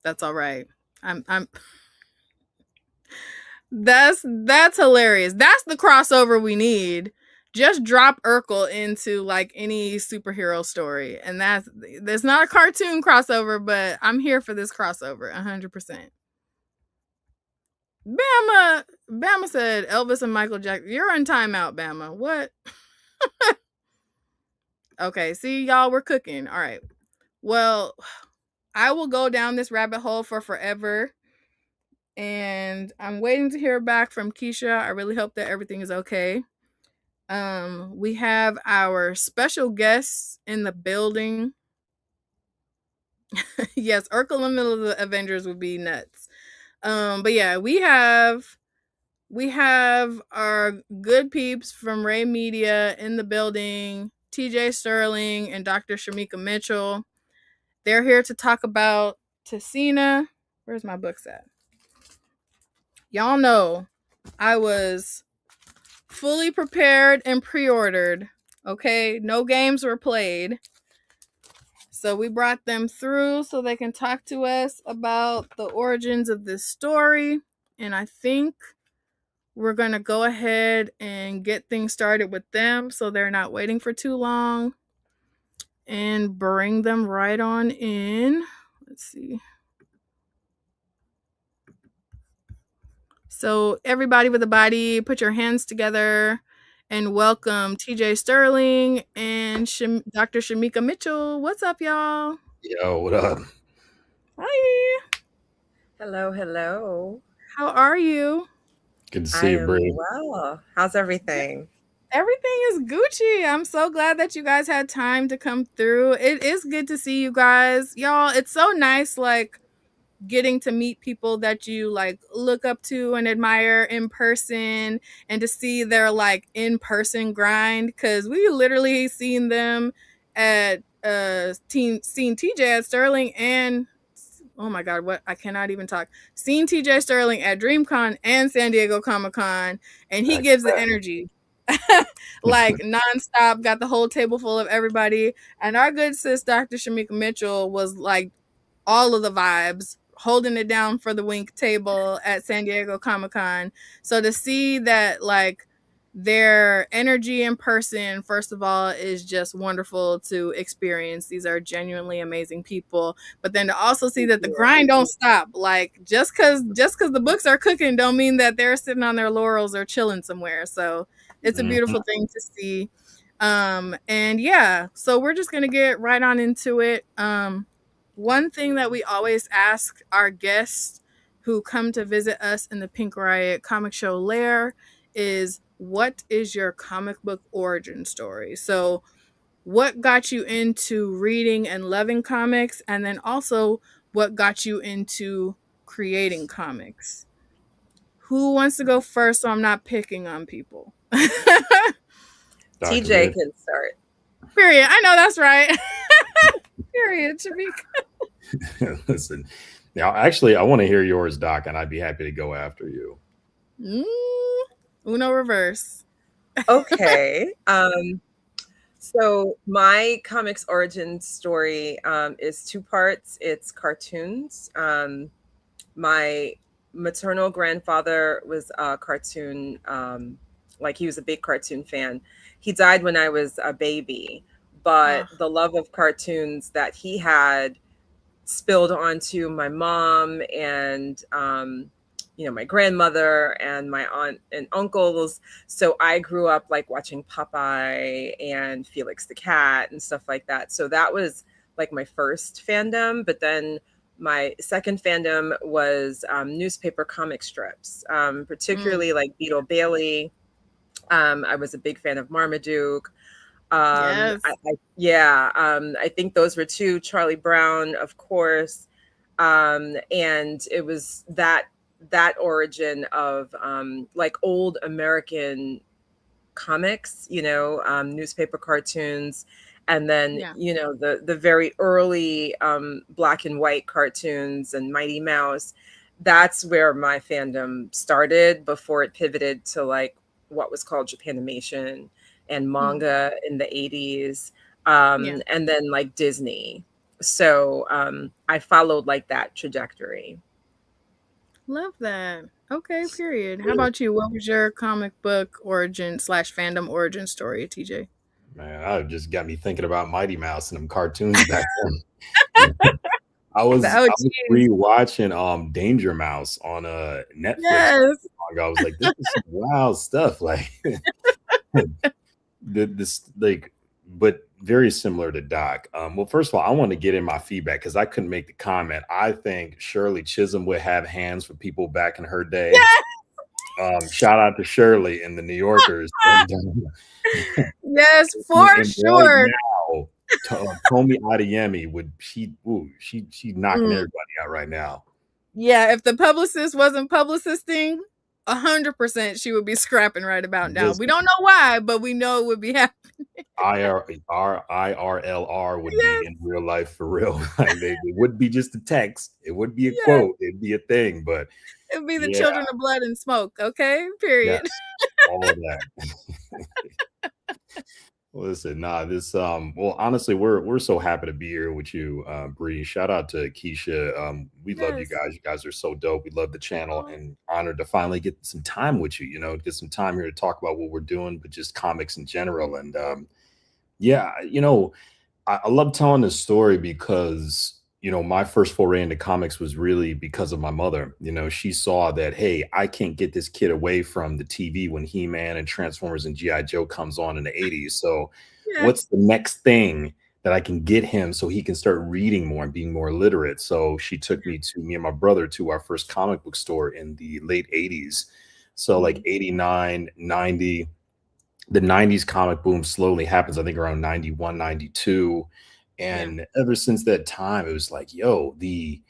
That's all right. I'm that's hilarious. That's the crossover we need. Just drop Urkel into like any superhero story. And there's not a cartoon crossover, but I'm here for this crossover 100%. Bama said Elvis and Michael Jackson. You're on timeout, Bama. What? Okay, see, y'all, we're cooking. All right. Well, I will go down this rabbit hole for forever. And I'm waiting to hear back from Keisha. I really hope that everything is okay. We have our special guests in the building. Yes, Urkel in the middle of the Avengers would be nuts. But yeah, we have our good peeps from Rae Media in the building, TJ Sterling and Dr. Shamika Mithchell. They're here to talk about Tisena. Where's my books at? Y'all know I was fully prepared and pre-ordered. Okay, no games were played. So we brought them through so they can talk to us about the origins of this story. And I think we're going to go ahead and get things started with them so they're not waiting for too long and bring them right on in. Let's see. So everybody with a body, put your hands together and welcome TJ Sterling and Dr. Shamika Mithchell. What's up, y'all? Yo, what up? Hi. Hello, hello. How are you? Good to see you, Bree. Well. How's everything? Everything is Gucci. I'm so glad that you guys had time to come through. It is good to see you guys. Y'all, it's so nice, like, getting to meet people that you like look up to and admire in person and to see their like in-person grind, because we literally seen them at seen TJ at Sterling and oh my God, what I cannot even talk. Seen TJ Sterling at DreamCon and San Diego Comic-Con, and he gives the energy. Like nonstop, got the whole table full of everybody. And our good sis Dr. Shamika Mithchell was like all of the vibes, holding it down for the Wink table at San Diego Comic-Con. So to see that like their energy in person, first of all, is just wonderful to experience. These are genuinely amazing people. But then to also see that the grind don't stop. Like just cause the books are cooking don't mean that they're sitting on their laurels or chilling somewhere. So it's a beautiful thing to see. And yeah, so we're just gonna get right on into it. One thing that we always ask our guests who come to visit us in the Pink Riot comic show Lair is, what is your comic book origin story? So what got you into reading and loving comics? And then also what got you into creating comics? Who wants to go first so I'm not picking on people? TJ can start. Period. I know that's right. Period, Shamika. Listen, now actually, I want to hear yours, Doc, and I'd be happy to go after you. Uno reverse. Okay. So my comics origin story is two parts. It's cartoons. My maternal grandfather was a cartoon, like he was a big cartoon fan. He died when I was a baby, but the love of cartoons that he had spilled onto my mom and my grandmother and my aunt and uncles. So I grew up like watching Popeye and Felix the Cat and stuff like that. So that was like my first fandom. But then my second fandom was newspaper comic strips, particularly like Beetle Bailey. I was a big fan of Marmaduke. Yes. I think those were two. Charlie Brown, of course. And it was that origin of like old American comics, newspaper cartoons, and then Yeah. the very early black and white cartoons and Mighty Mouse. That's where my fandom started before it pivoted to like what was called Japanimation and manga in the 80s, Yeah. and then like Disney. So I followed like that trajectory. Love that. Okay, period. How about you? What was your comic book origin / fandom origin story, TJ? Man, I just got me thinking about Mighty Mouse and them cartoons back then. I The was OGs. rewatching Danger Mouse on Netflix. Yes. I was like, this is some wild stuff. Like this, like, but very similar to Doc. Well, first of all, I want to get in my feedback because I couldn't make the comment. I think Shirley Chisholm would have hands for people back in her day. Yes. Shout out to Shirley and the New Yorkers. Yes, for and sure. Right now, Tomi Adeyemi she's knocking everybody out right now. Yeah, if the publicist wasn't publicisting, 100% she would be scrapping right about now. We don't know why, but we know it would be happening. IRLR would be in real life for real. Like it wouldn't be just a text. It would be a quote. It'd be a thing, but it would be the children of blood and smoke. Okay, period. Yes, all of that. Listen, this well, honestly, we're so happy to be here with you, Bree. Shout out to Keisha. We love you guys. You guys are so dope. We love the channel and honored to finally get some time with you, get some time here to talk about what we're doing, but just comics in general. And I love telling this story because my first foray into comics was really because of my mother. She saw that, hey, I can't get this kid away from the TV when He-Man and Transformers and G.I. Joe comes on in the 80s. So what's the next thing that I can get him so he can start reading more and being more literate? So she took me and my brother to our first comic book store in the late 80s. So like 89, 90, the 90s comic boom slowly happens, I think around 91, 92. And ever since that time, it was like, the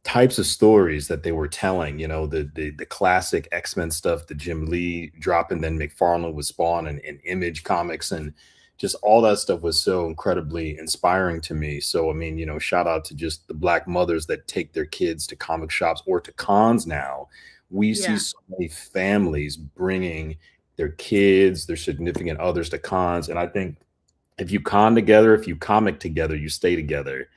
types of stories that they were telling, the classic X-Men stuff, the Jim Lee drop, and then McFarlane with Spawn and Image Comics, and just all that stuff was so incredibly inspiring to me. So, I mean, shout out to just the Black mothers that take their kids to comic shops or to cons now. We see so many families bringing their kids, their significant others to cons. And I think if you con together, if you comic together, you stay together.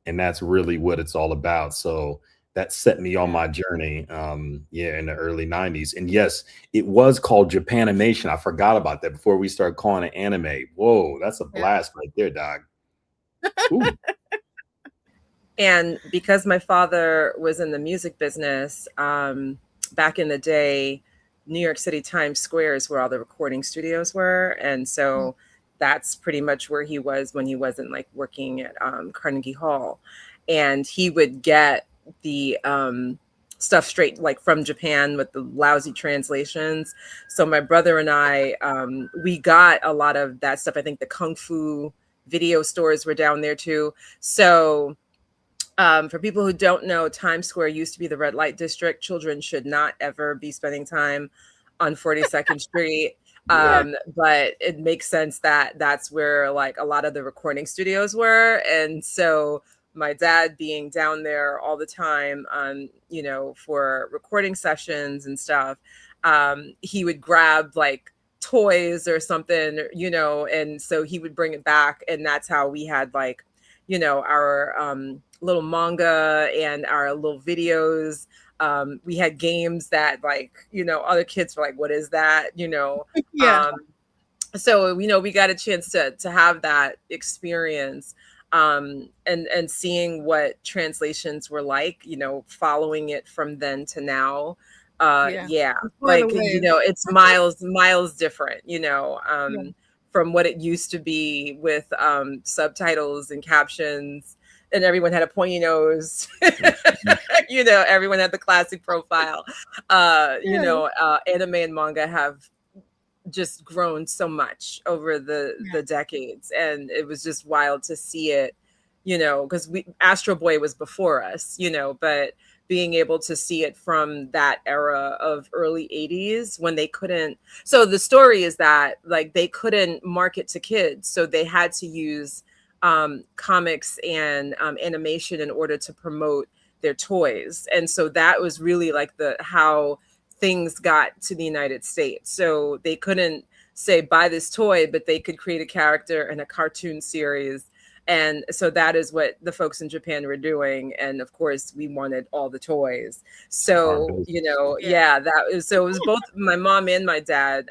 And that's really what it's all about. So that set me on my journey, in the early 90s. And yes, it was called Japanimation. I forgot about that before we started calling it anime. Whoa, that's a blast right there, dog. And because my father was in the music business, back in the day, New York City Times Square is where all the recording studios were. And so that's pretty much where he was when he wasn't like working at Carnegie Hall. And he would get the stuff straight like from Japan with the lousy translations. So my brother and I, we got a lot of that stuff. I think the Kung Fu video stores were down there too. So for people who don't know, Times Square used to be the red light district. Children should not ever be spending time on 42nd Street. But it makes sense that that's where like a lot of the recording studios were. And so my dad being down there all the time, for recording sessions and stuff, he would grab like toys or something, and so he would bring it back. And that's how we had like, our little manga and our little videos. We had games that like, other kids were like, what is that? So, we got a chance to have that experience, and seeing what translations were like, following it from then to now. Like, it's miles different, from what it used to be with subtitles and captions, and everyone had a pointy nose. Everyone had the classic profile. Anime and manga have just grown so much over the decades, and it was just wild to see it, because Astro Boy was before us, but being able to see it from that era of early 80s when they couldn't. So the story is that like they couldn't market to kids, so they had to use comics and animation in order to promote their toys. And so that was really like the how things got to the United States. So they couldn't say buy this toy, but they could create a character in a cartoon series. And so that is what the folks in Japan were doing. And of course, we wanted all the toys. So, you know, yeah, that was, so it was both my mom and my dad.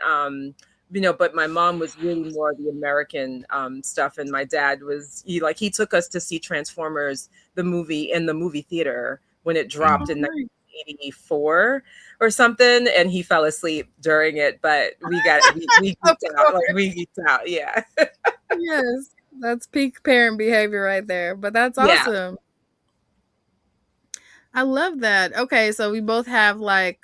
You know, but my mom was really more the American stuff, and my dad was he took us to see Transformers the movie in the movie theater when it dropped in 1984 or something, and he fell asleep during it. But we geeked out, like we geeked out, yeah. Yes, that's peak parent behavior right there. But that's awesome. Yeah. I love that. Okay, so we both have like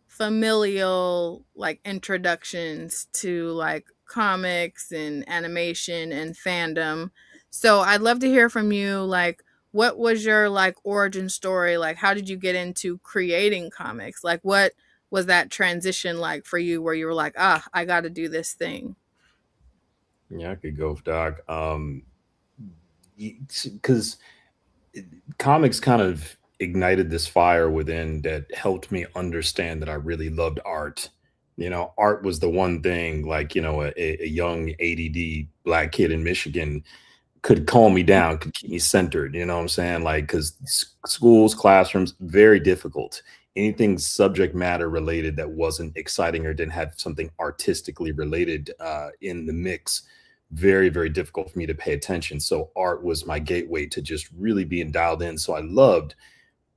familial like introductions to like comics and animation and fandom. So I'd love to hear from you, like what was your like origin story? Like how did you get into creating comics? Like what was that transition like for you where you were like, I got to do this thing? Yeah, I could go, Doc. Because comics kind of ignited this fire within that helped me understand that I really loved art. You know, art was the one thing, like, you know, a young ADD black kid in Michigan could calm me down, could keep me centered. You know what I'm saying? Like, because schools, classrooms, very difficult. Anything subject matter related that wasn't exciting or didn't have something artistically related in the mix, very, very difficult for me to pay attention. So art was my gateway to just really being dialed in. So I loved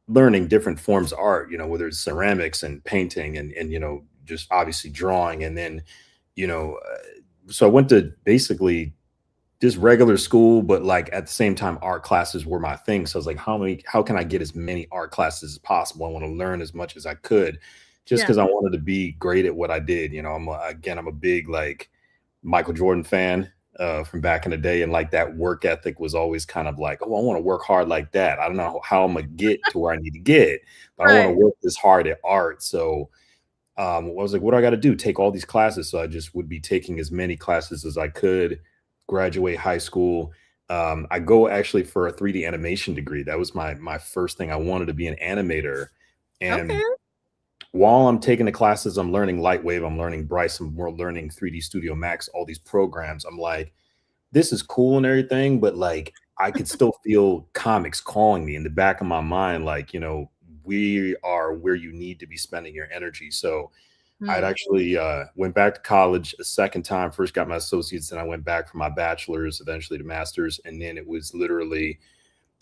learning different forms of art, you know, whether it's ceramics and painting and you know, just obviously drawing. And then, you know, so I went to basically just regular school, but like at the same time, art classes were my thing. So I was like, how can I get as many art classes as possible? I want to learn as much as I could just because I wanted to be great at what I did. You know, I'm a big like Michael Jordan fan from back in the day. And like that work ethic was always kind of like, oh, I want to work hard like that. I don't know how I'm going to get to where I need to get, but I want to work this hard at art. So I was like, what do I got to do? Take all these classes. So I just would be taking as many classes as I could, graduate high school. I go actually for a 3D animation degree. That was my first thing. I wanted to be an animator. And while I'm taking the classes, I'm learning Lightwave, I'm learning Bryce, I'm learning 3D Studio Max, all these programs. I'm like, this is cool and everything, but like I could still feel comics calling me in the back of my mind, like, you know, we are where you need to be spending your energy. So I'd actually went back to college a second time, first got my associates, and I went back for my bachelor's, eventually to master's. And then it was literally,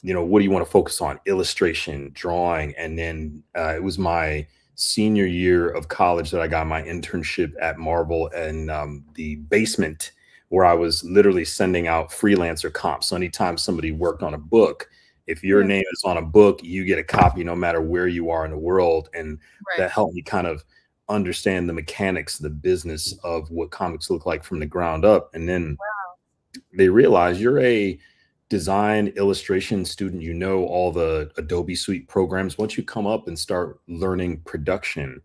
you know, what do you want to focus on? Illustration, drawing. And then it was my senior year of college that I got my internship at Marvel and the basement, where I was literally sending out freelancer comps. So anytime somebody worked on a book, if your name is on a book, you get a copy no matter where you are in the world. And that helped me kind of understand the mechanics, the business of what comics look like from the ground up. And then they realize you're a design illustration student, you know, all the Adobe Suite programs. Once you come up and start learning production,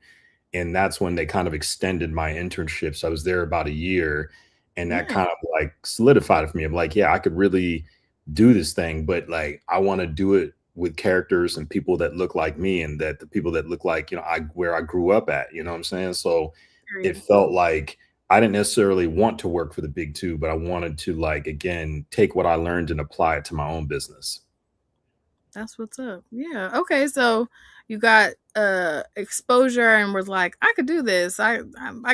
and that's when they kind of extended my internship. So I was there about a year, and that kind of like solidified it for me. I'm like, yeah, I could really do this thing, but like I want to do it with characters and people that look like me, and that the people that look like, you know, where I grew up at, you know what I'm saying? So it felt like I didn't necessarily want to work for the big two, but I wanted to, like, again, take what I learned and apply it to my own business. That's what's up. Yeah. Okay. So you got exposure and was like, I could do this. I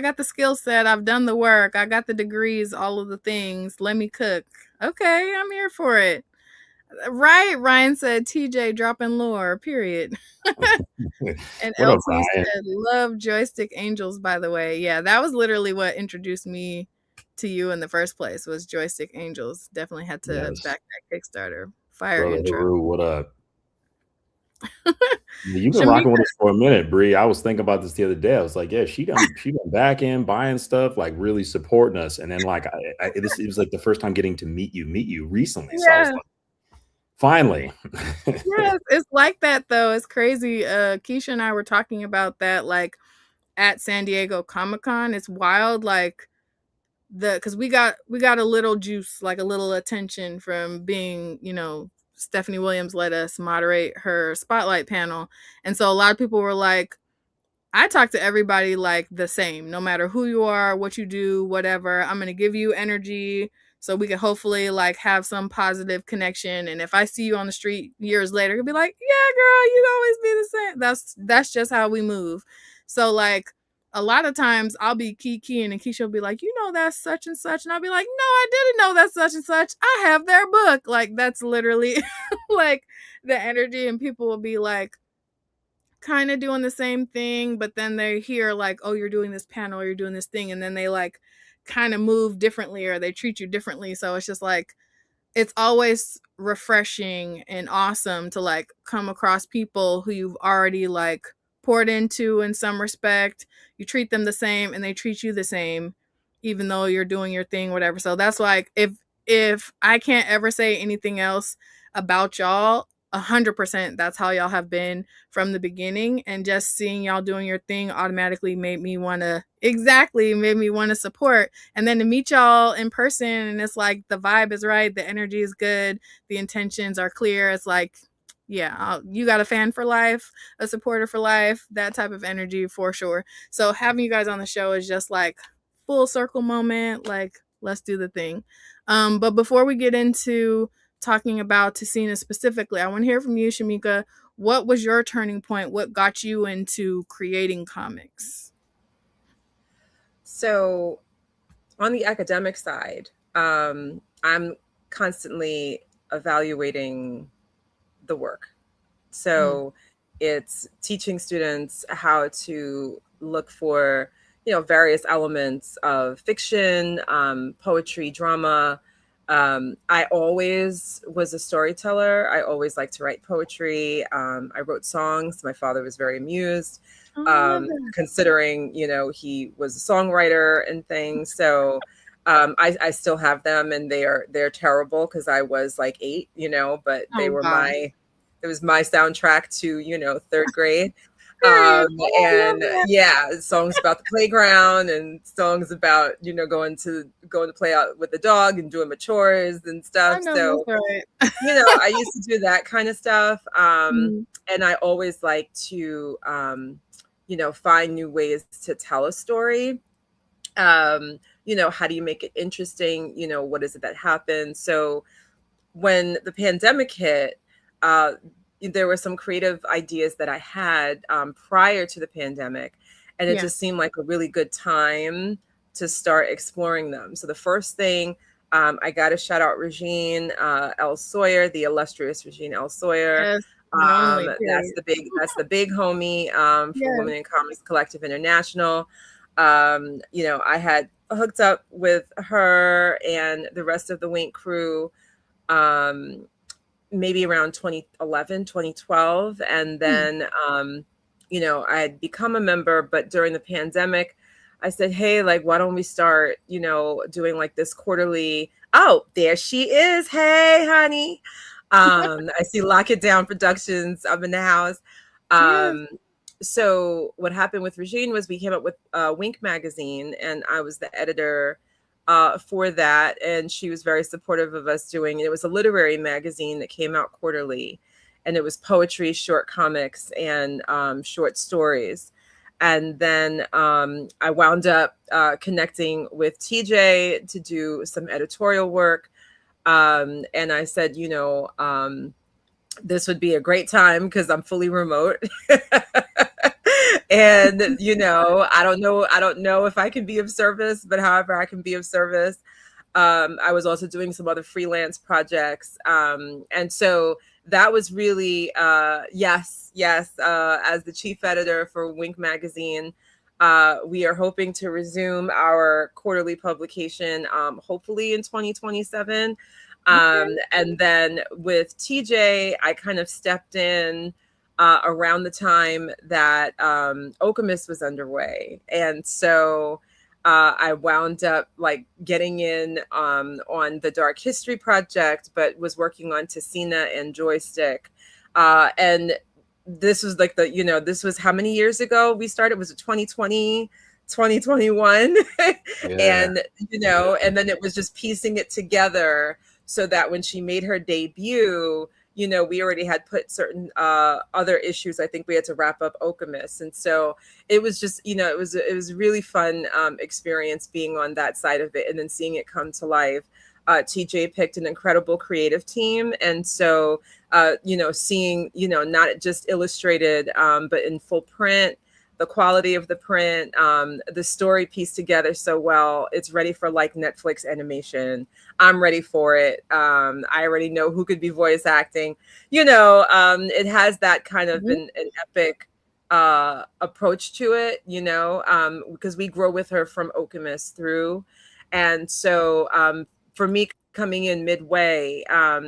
got the skill set. I've done the work. I got the degrees, all of the things. Let me cook. Okay. I'm here for it. Right. Ryan said, TJ dropping lore, period. And LT said, love Joystick Angels, by the way. Yeah, that was literally what introduced me to you in the first place, was Joystick Angels. Definitely had to back that Kickstarter. Fire Brother intro. Haru, what up? You've been rocking with us for a minute, Bree. I was thinking about this the other day. I was like, yeah, she done back in buying stuff, like really supporting us. And then like it was like the first time getting to meet you recently. So I was like, Finally. Yes, it's like that though. It's crazy. Keisha and I were talking about that like at San Diego Comic-Con. It's wild, like because we got a little juice, like a little attention from being, Stephanie Williams let us moderate her spotlight panel. And so a lot of people were like, I talk to everybody like the same, no matter who you are, what you do, whatever. I'm going to give you energy so we can hopefully like have some positive connection. And if I see you on the street years later, you'll be like, yeah, girl, you always be the same. That's just how we move. So like a lot of times I'll be keying and Keisha will be like, that's such and such. And I'll be like, no, I didn't know that's such and such. I have their book. Like that's literally like the energy, and people will be like, kind of doing the same thing, but then they hear like, oh, you're doing this panel, or you're doing this thing, and then they like kind of move differently, or they treat you differently. So it's just like, it's always refreshing and awesome to like come across people who you've already like poured into in some respect. You treat them the same and they treat you the same, even though you're doing your thing, whatever. So that's like, if I can't ever say anything else about y'all, 100% that's how y'all have been from the beginning. And just seeing y'all doing your thing automatically made me want to support. And then to meet y'all in person, and it's like the vibe is right, the energy is good, the intentions are clear. It's like, yeah, you got a fan for life, a supporter for life, that type of energy for sure. So having you guys on the show is just like full circle moment, like let's do the thing. But before we get into talking about Tisena specifically, I want to hear from you, Shamika. What was your turning point? What got you into creating comics? So on the academic side, I'm constantly evaluating the work. So it's teaching students how to look for, various elements of fiction, poetry, drama. I always was a storyteller. I always liked to write poetry. I wrote songs. My father was very amused, considering, he was a songwriter and things. So I still have them, and they're terrible because I was like 8, but they were it was my soundtrack to, third grade. And yeah, songs about the playground and songs about, going to play out with the dog and doing my chores and stuff. So, right. I used to do that kind of stuff. And I always like to, find new ways to tell a story. How do you make it interesting? What is it that happened? So when the pandemic hit, there were some creative ideas that I had prior to the pandemic, and it just seemed like a really good time to start exploring them. So the first thing, I got to shout out Regine L. Sawyer, the illustrious Regine L. Sawyer. Yes, that's the big homie for Women in Comics Collective International. I had hooked up with her and the rest of the Wink crew maybe around 2011, 2012. And then, I had become a member, but during the pandemic, I said, hey, like, why don't we start, doing like this quarterly. Oh, there she is. Hey, honey. I see Lock It Down Productions up in the house. So what happened with Regine was we came up with Wink magazine, and I was the editor for that, and she was very supportive of us doing it. It was a literary magazine that came out quarterly, and it was poetry, short comics, and short stories. And then I wound up connecting with TJ to do some editorial work, and I said, this would be a great time because I'm fully remote. And, I don't know if I can be of service, but however I can be of service. I was also doing some other freelance projects. And so that was really, yes, as the chief editor for Wink Magazine, we are hoping to resume our quarterly publication, hopefully in 2027. And then with TJ, I kind of stepped in around the time that Okemus was underway. And so I wound up like getting in on the Dark History Project, but was working on Tisena and Joystick. And this was like this was how many years ago we started? Was it 2020? 2021 and and then it was just piecing it together so that when she made her debut, we already had put certain other issues. I think we had to wrap up Okemus, and so it was just it was a really fun experience being on that side of it and then seeing it come to life. TJ picked an incredible creative team, and so seeing not just illustrated but in full print, the quality of the print, the story pieced together so well. It's ready for like Netflix animation. I'm ready for it. I already know who could be voice acting. It has that kind of an epic approach to it, because we grow with her from Okemus through. And so for me, coming in midway,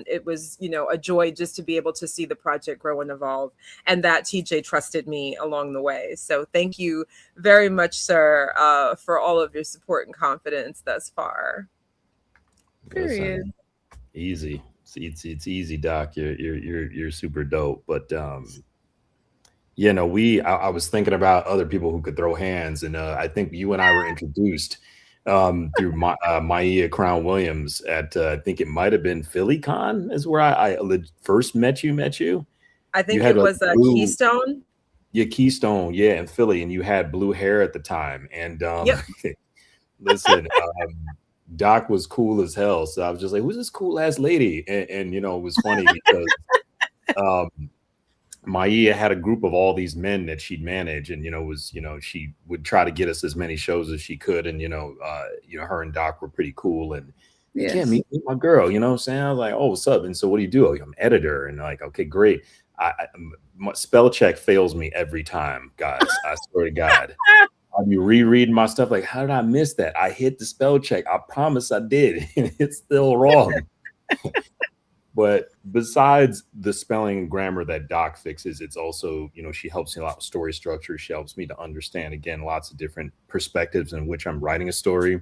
it was a joy just to be able to see the project grow and evolve, and that TJ trusted me along the way. So thank you very much, sir, for all of your support and confidence thus far. Period. Listen, easy. It's easy, Doc. You're super dope. But I was thinking about other people who could throw hands, and I think you and I were introduced through Maya Crown Williams at I think it might have been PhillyCon is where I first met you. I think it was Keystone. Yeah, Keystone, yeah, in Philly, and you had blue hair at the time. And listen, Doc was cool as hell, so I was just like, "Who's this cool ass lady?" And it was funny because Maya had a group of all these men that she'd manage, and she would try to get us as many shows as she could, and her and Doc were pretty cool, and yeah, meet my girl, what I'm saying? I was like, "Oh, what's up?" And so, what do you do? Oh, I'm editor, and like, okay, great. My spell check fails me every time, guys. I swear to God. I'll be rereading my stuff like, how did I miss that? I hit the spell check. I promise I did, and it's still wrong. But besides the spelling and grammar that Doc fixes, it's also, she helps me a lot with story structure. She helps me to understand, again, lots of different perspectives in which I'm writing a story.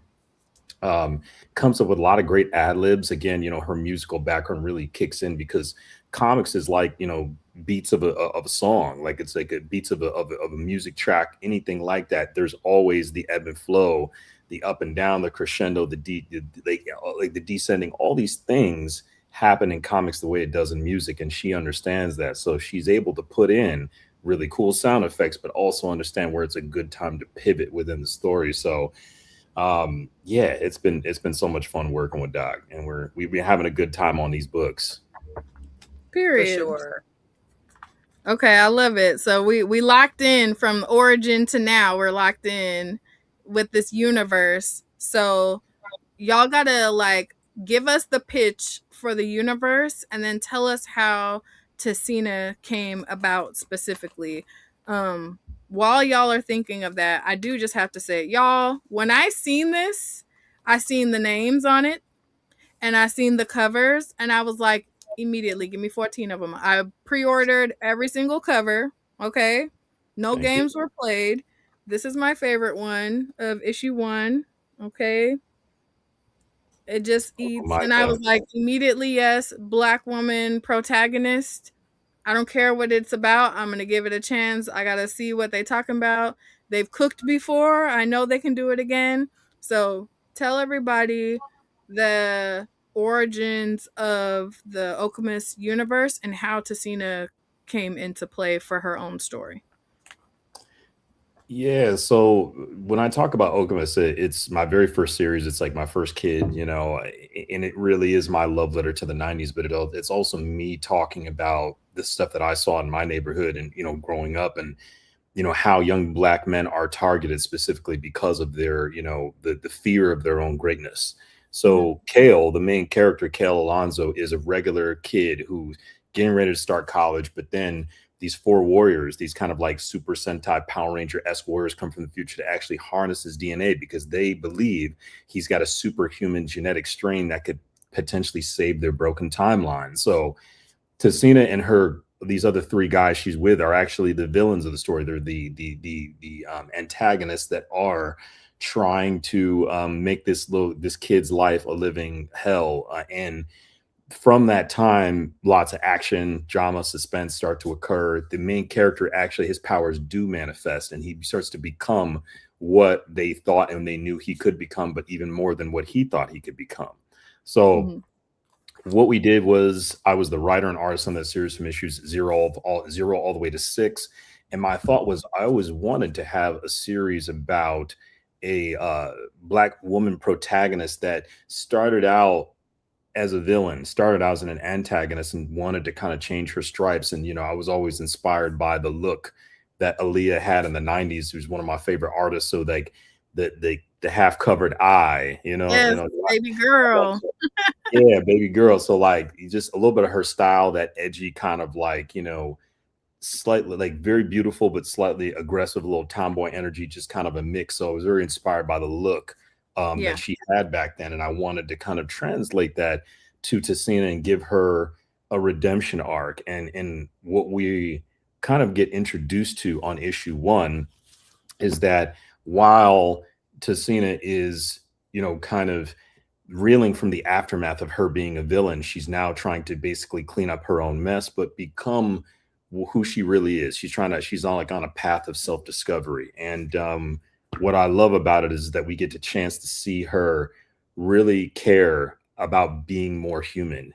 Comes up with a lot of great ad libs. Again, her musical background really kicks in because comics is like, beats of a song. Like it's like beats of a music track, anything like that. There's always the ebb and flow, the up and down, the crescendo, the descending, all these things happen in comics the way it does in music, and she understands that, so she's able to put in really cool sound effects but also understand where it's a good time to pivot within the story. So it's been so much fun working with Doc, and we've been having a good time on these books. Period. For sure. Okay, I love it. So we locked in from origin to now. We're locked in with this universe. So y'all gotta like give us the pitch for the universe and then tell us how Tisena came about specifically. While y'all are thinking of that, I do just have to say, y'all, when I seen this, I seen the names on it and I seen the covers and I was like, immediately, give me 14 of them. I pre-ordered every single cover. Okay. No Thank games were played. This is my favorite one of issue 1. Okay. It just eats. And I was like, immediately, yes, Black woman protagonist. I don't care what it's about. I'm going to give it a chance. I got to see what they talking about. They've cooked before. I know they can do it again. So tell everybody the origins of the Okemus universe and how Tisena came into play for her own story. Yeah, so when I talk about Okemus, it's my very first series. It's like my first kid, and it really is my love letter to the 90s, but it's also me talking about the stuff that I saw in my neighborhood and, growing up, and, how young Black men are targeted specifically because of their, the fear of their own greatness. So Kale, the main character, Kale Alonso, is a regular kid who's getting ready to start college, but then these 4 warriors, these kind of like Super Sentai Power Ranger-esque warriors come from the future to actually harness his DNA because they believe he's got a superhuman genetic strain that could potentially save their broken timeline. So Tisena and these other 3 guys she's with are actually the villains of the story. They're the antagonists that are trying to make this kid's life a living hell. And from that time, lots of action, drama, suspense start to occur. The main character, actually, his powers do manifest, and he starts to become what they thought and they knew he could become, but even more than what he thought he could become. So what we did was, I was the writer and artist on that series from issues zero all the way to 6. And my thought was, I always wanted to have a series about a Black woman protagonist that started out as a villain, started out as an antagonist, and wanted to kind of change her stripes. And, I was always inspired by the look that Aaliyah had in the 90s, who's one of my favorite artists. So like the half covered eye, Yes, baby girl. yeah, baby girl. So like just a little bit of her style, that edgy kind of like, slightly like very beautiful, but slightly aggressive, a little tomboy energy, just kind of a mix. So I was very inspired by the look that she had back then. And I wanted to kind of translate that to Tisena and give her a redemption arc. And what we kind of get introduced to on issue 1 is that while Tisena is, kind of reeling from the aftermath of her being a villain, she's now trying to basically clean up her own mess, but become who she really is. She's on a path of self-discovery. And what I love about it is that we get the chance to see her really care about being more human,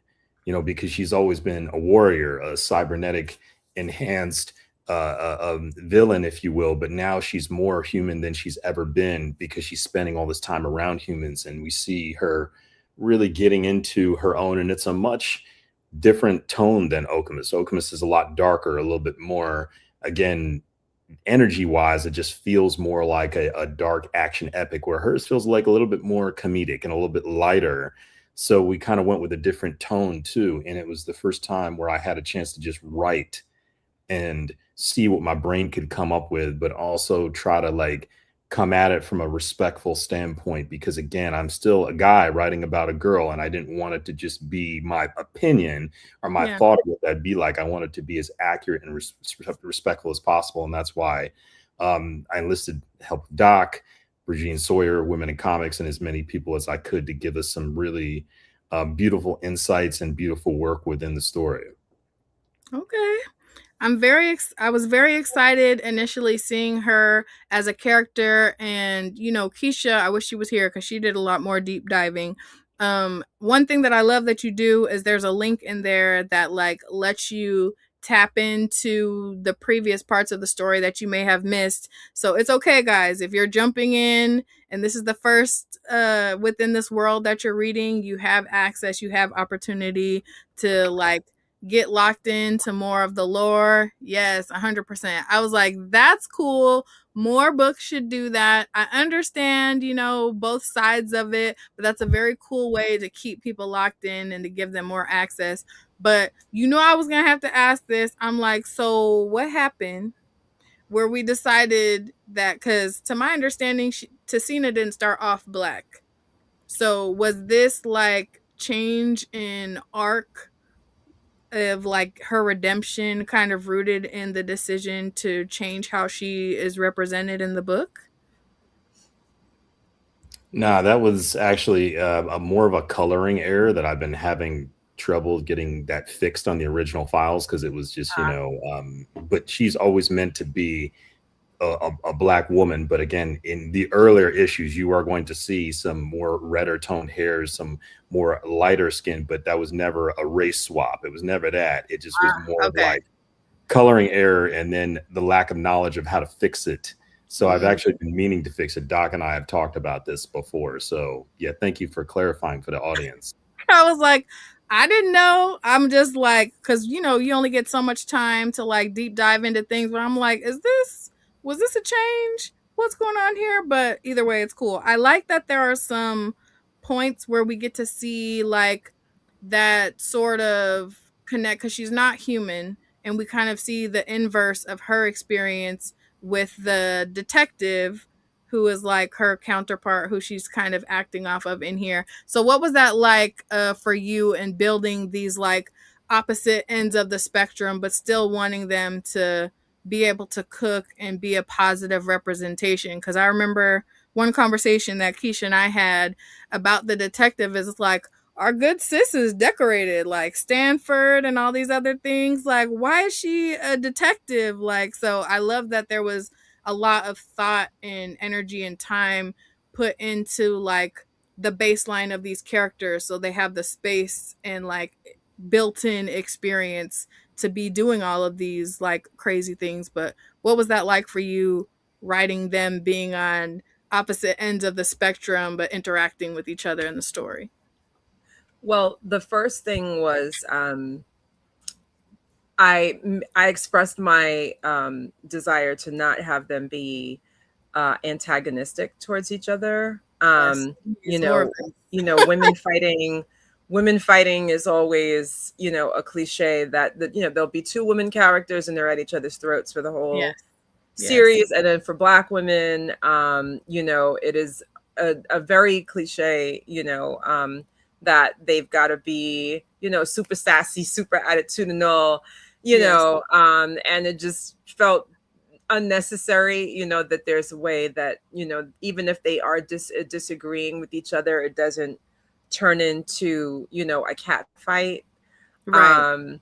because she's always been a warrior, a cybernetic enhanced villain, if you will. But now she's more human than she's ever been, because she's spending all this time around humans. And we see her really getting into her own, and it's a much different tone than Okemus. Okemus is a lot darker, a little bit more, again, energy wise, it just feels more like a dark action epic, where hers feels like a little bit more comedic and a little bit lighter. So we kind of went with a different tone too. And it was the first time where I had a chance to just write and see what my brain could come up with, but also try to like come at it from a respectful standpoint, because again, I'm still a guy writing about a girl, and I didn't want it to just be my opinion or my thought of what that'd be like. I wanted to be as accurate and respectful as possible. And that's why I enlisted help of Doc, Regine Sawyer, Women in Comics, and as many people as I could to give us some really beautiful insights and beautiful work within the story. Okay. I was very excited initially seeing her as a character, and Keisha, I wish she was here because she did a lot more deep diving. One thing that I love that you do is there's a link in there that like lets you tap into the previous parts of the story that you may have missed. So it's okay, guys, if you're jumping in and this is the first within this world that you're reading, you have access, you have opportunity to like get locked into more of the lore. Yes, 100%. I was like, that's cool. More books should do that. I understand, both sides of it, but that's a very cool way to keep people locked in and to give them more access. But I was going to have to ask this. I'm like, so what happened where we decided that, because to my understanding, Tisena didn't start off Black. So was this like change in arc of like her redemption kind of rooted in the decision to change how she is represented in the book? Nah, that was actually a more of a coloring error that I've been having trouble getting that fixed on the original files, because it was just, but she's always meant to be a Black woman. But again, in the earlier issues, you are going to see some more redder toned hairs, some more lighter skin, but that was never a race swap. It was never that. It just was more of like coloring error, and then the lack of knowledge of how to fix it. So I've actually been meaning to fix it. Doc and I have talked about this before. So yeah, thank you for clarifying for the audience. I was like, I didn't know. I'm just like, because you only get so much time to like deep dive into things, but I'm like, was this a change? What's going on here? But either way, it's cool. I like that there are some points where we get to see like that sort of connect, because she's not human, and we kind of see the inverse of her experience with the detective who is like her counterpart, who she's kind of acting off of in here. So what was that like for you in building these like opposite ends of the spectrum, but still wanting them to be able to cook and be a positive representation? Because I remember one conversation that Keisha and I had about the detective is like, our good sis is decorated, like Stanford and all these other things. Like, why is she a detective? Like, so I love that there was a lot of thought and energy and time put into like the baseline of these characters, so they have the space and like built-in experience to be doing all of these like crazy things. But what was that like for you, writing them being on opposite ends of the spectrum but interacting with each other in the story? Well, the first thing was I expressed my desire to not have them be antagonistic towards each other. Yes, You it's more of know, it. women fighting is always, a cliche that there'll be two women characters and they're at each other's throats for the Yes, whole yes, series. And then for Black women, it is a very cliche, that they've got to be, super sassy, super attitudinal, yes, and it just felt unnecessary, that there's a way that, even if they are disagreeing with each other, it doesn't turn into, a cat fight. right. Um,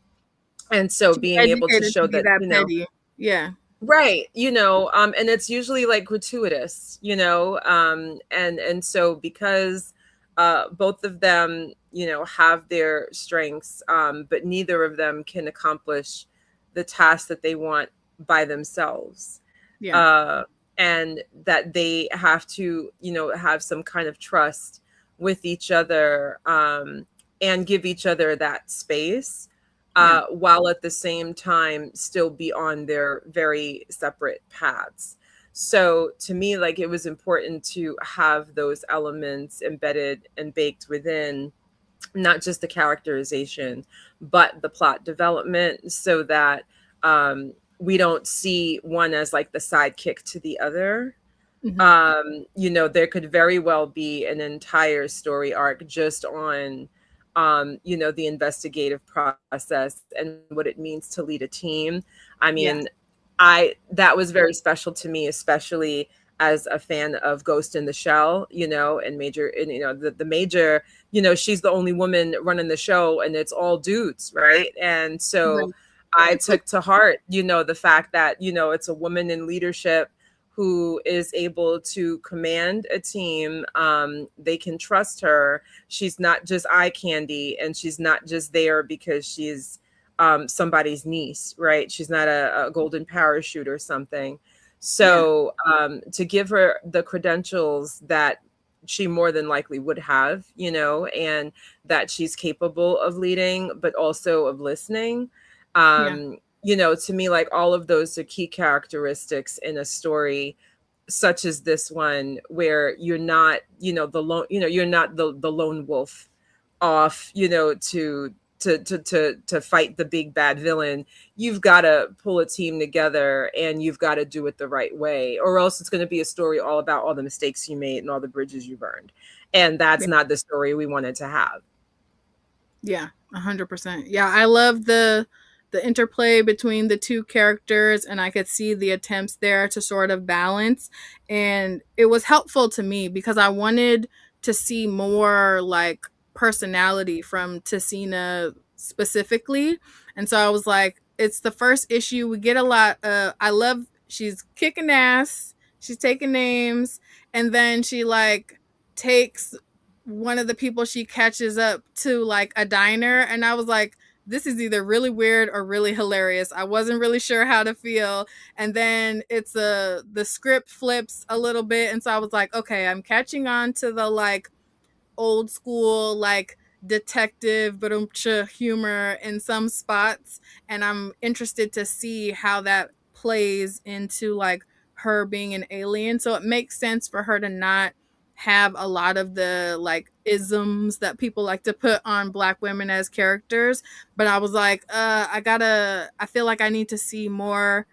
and so Too being able to educated show to be that, that petty. Yeah, right, and it's usually like gratuitous, and so because both of them, have their strengths, but neither of them can accomplish the task that they want by themselves. yeah, uh, and that they have to, have some kind of trust with each other, and give each other that space, yeah, while at the same time still be on their very separate paths. So to me, like, it was important to have those elements embedded and baked within not just the characterization, but the plot development, so that we don't see one as like the sidekick to the other. hmm, There could very well be an entire story arc just on, the investigative process and what it means to lead a team. I yeah, mean, that was very special to me, especially as a fan of Ghost in the Shell, and Major, and the Major, she's the only woman running the show and it's all dudes, right? And so right, I took to heart, the fact that, it's a woman in leadership who is able to command a team. They can trust her. She's not just eye candy, and she's not just there because she's somebody's niece, right? She's not a golden parachute or something. yeah, So to give her the credentials that she more than likely would have, and that she's capable of leading, but also of listening. yeah, To me, like, all of those are key characteristics in a story such as this one, where you're not, you're not the lone wolf off, to fight the big bad villain. You've got to pull a team together and you've got to do it the right way, or else it's going to be a story all about all the mistakes you made and all the bridges you burned. And that's yeah. not the story we wanted to have. Yeah, 100%. Yeah, I love the interplay between the two characters, and I could see the attempts there to sort of balance. And it was helpful to me because I wanted to see more like personality from Tisena specifically. And so I was like, it's the first issue. We get a lot. I love, she's kicking ass, she's taking names, and then she like takes one of the people she catches up to like a diner, and I was like, this is either really weird or really hilarious. I wasn't really sure how to feel. And then the script flips a little bit, and so I was like, okay, I'm catching on to the like old school like detective humor in some spots, and I'm interested to see how that plays into like her being an alien. So it makes sense for her to not have a lot of the like isms that people like to put on Black women as characters. But I was like, I feel like I need to see more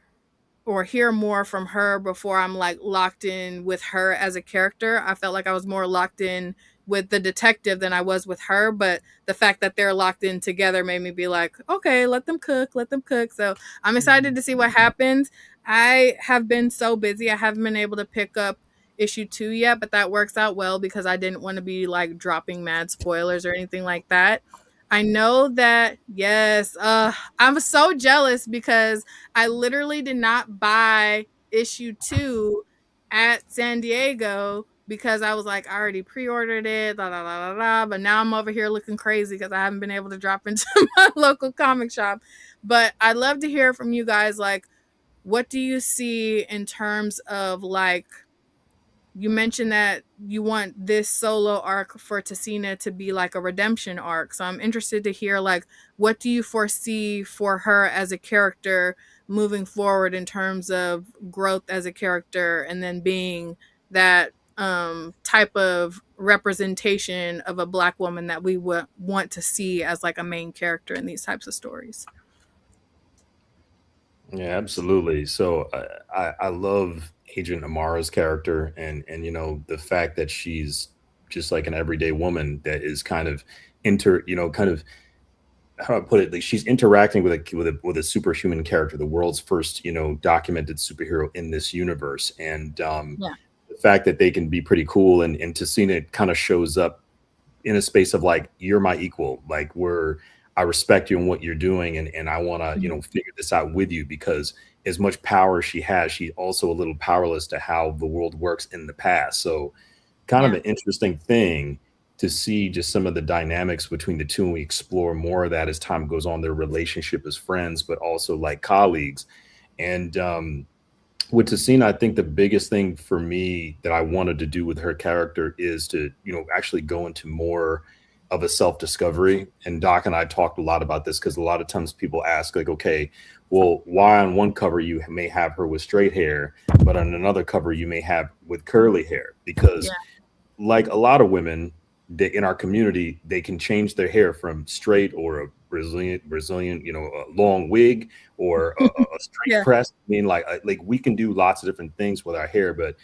or hear more from her before I'm like locked in with her as a character. I felt like I was more locked in with the detective than I was with her, but the fact that they're locked in together made me be like, okay, let them cook, let them cook. So I'm excited to see what happens. I have been so busy, I haven't been able to pick up issue 2 yet, but that works out well because I didn't want to be like dropping mad spoilers or anything like that. I know that, yes, I'm so jealous because I literally did not buy issue 2 at San Diego because I was like, I already pre-ordered it, but now I'm over here looking crazy because I haven't been able to drop into my local comic shop. But I'd love to hear from you guys, like, what do you see in terms of, like, you mentioned that you want this solo arc for Tisena to be like a redemption arc. So I'm interested to hear, like, what do you foresee for her as a character moving forward in terms of growth as a character and then being that type of representation of a Black woman that we would want to see as like a main character in these types of stories. Yeah, absolutely. So I love Agent Amara's character, and you know the fact that she's just like an everyday woman that is kind of kind of, how do I put it, like she's interacting with a superhuman character, the world's first documented superhero in this universe, and Yeah. the fact that they can be pretty cool, and Tisena kind of shows up in a space of like, you're my equal, like I respect you and what you're doing, and I want to figure this out with you, because as much power she has, she's also a little powerless to how the world works in the past. So kind of Yeah. an interesting thing to see just some of the dynamics between the two, and we explore more of that as time goes on, their relationship as friends but also like colleagues. And with Tisena, I think the biggest thing for me that I wanted to do with her character is to, actually go into more of a self-discovery. And Doc and I talked a lot about this because a lot of times people ask, like, okay, well, why on one cover you may have her with straight hair, but on another cover you may have with curly hair? Because like a lot of women in our community, they can change their hair from straight or a Brazilian, a long wig, or a straight Yeah. press. I mean, like we can do lots of different things with our hair, but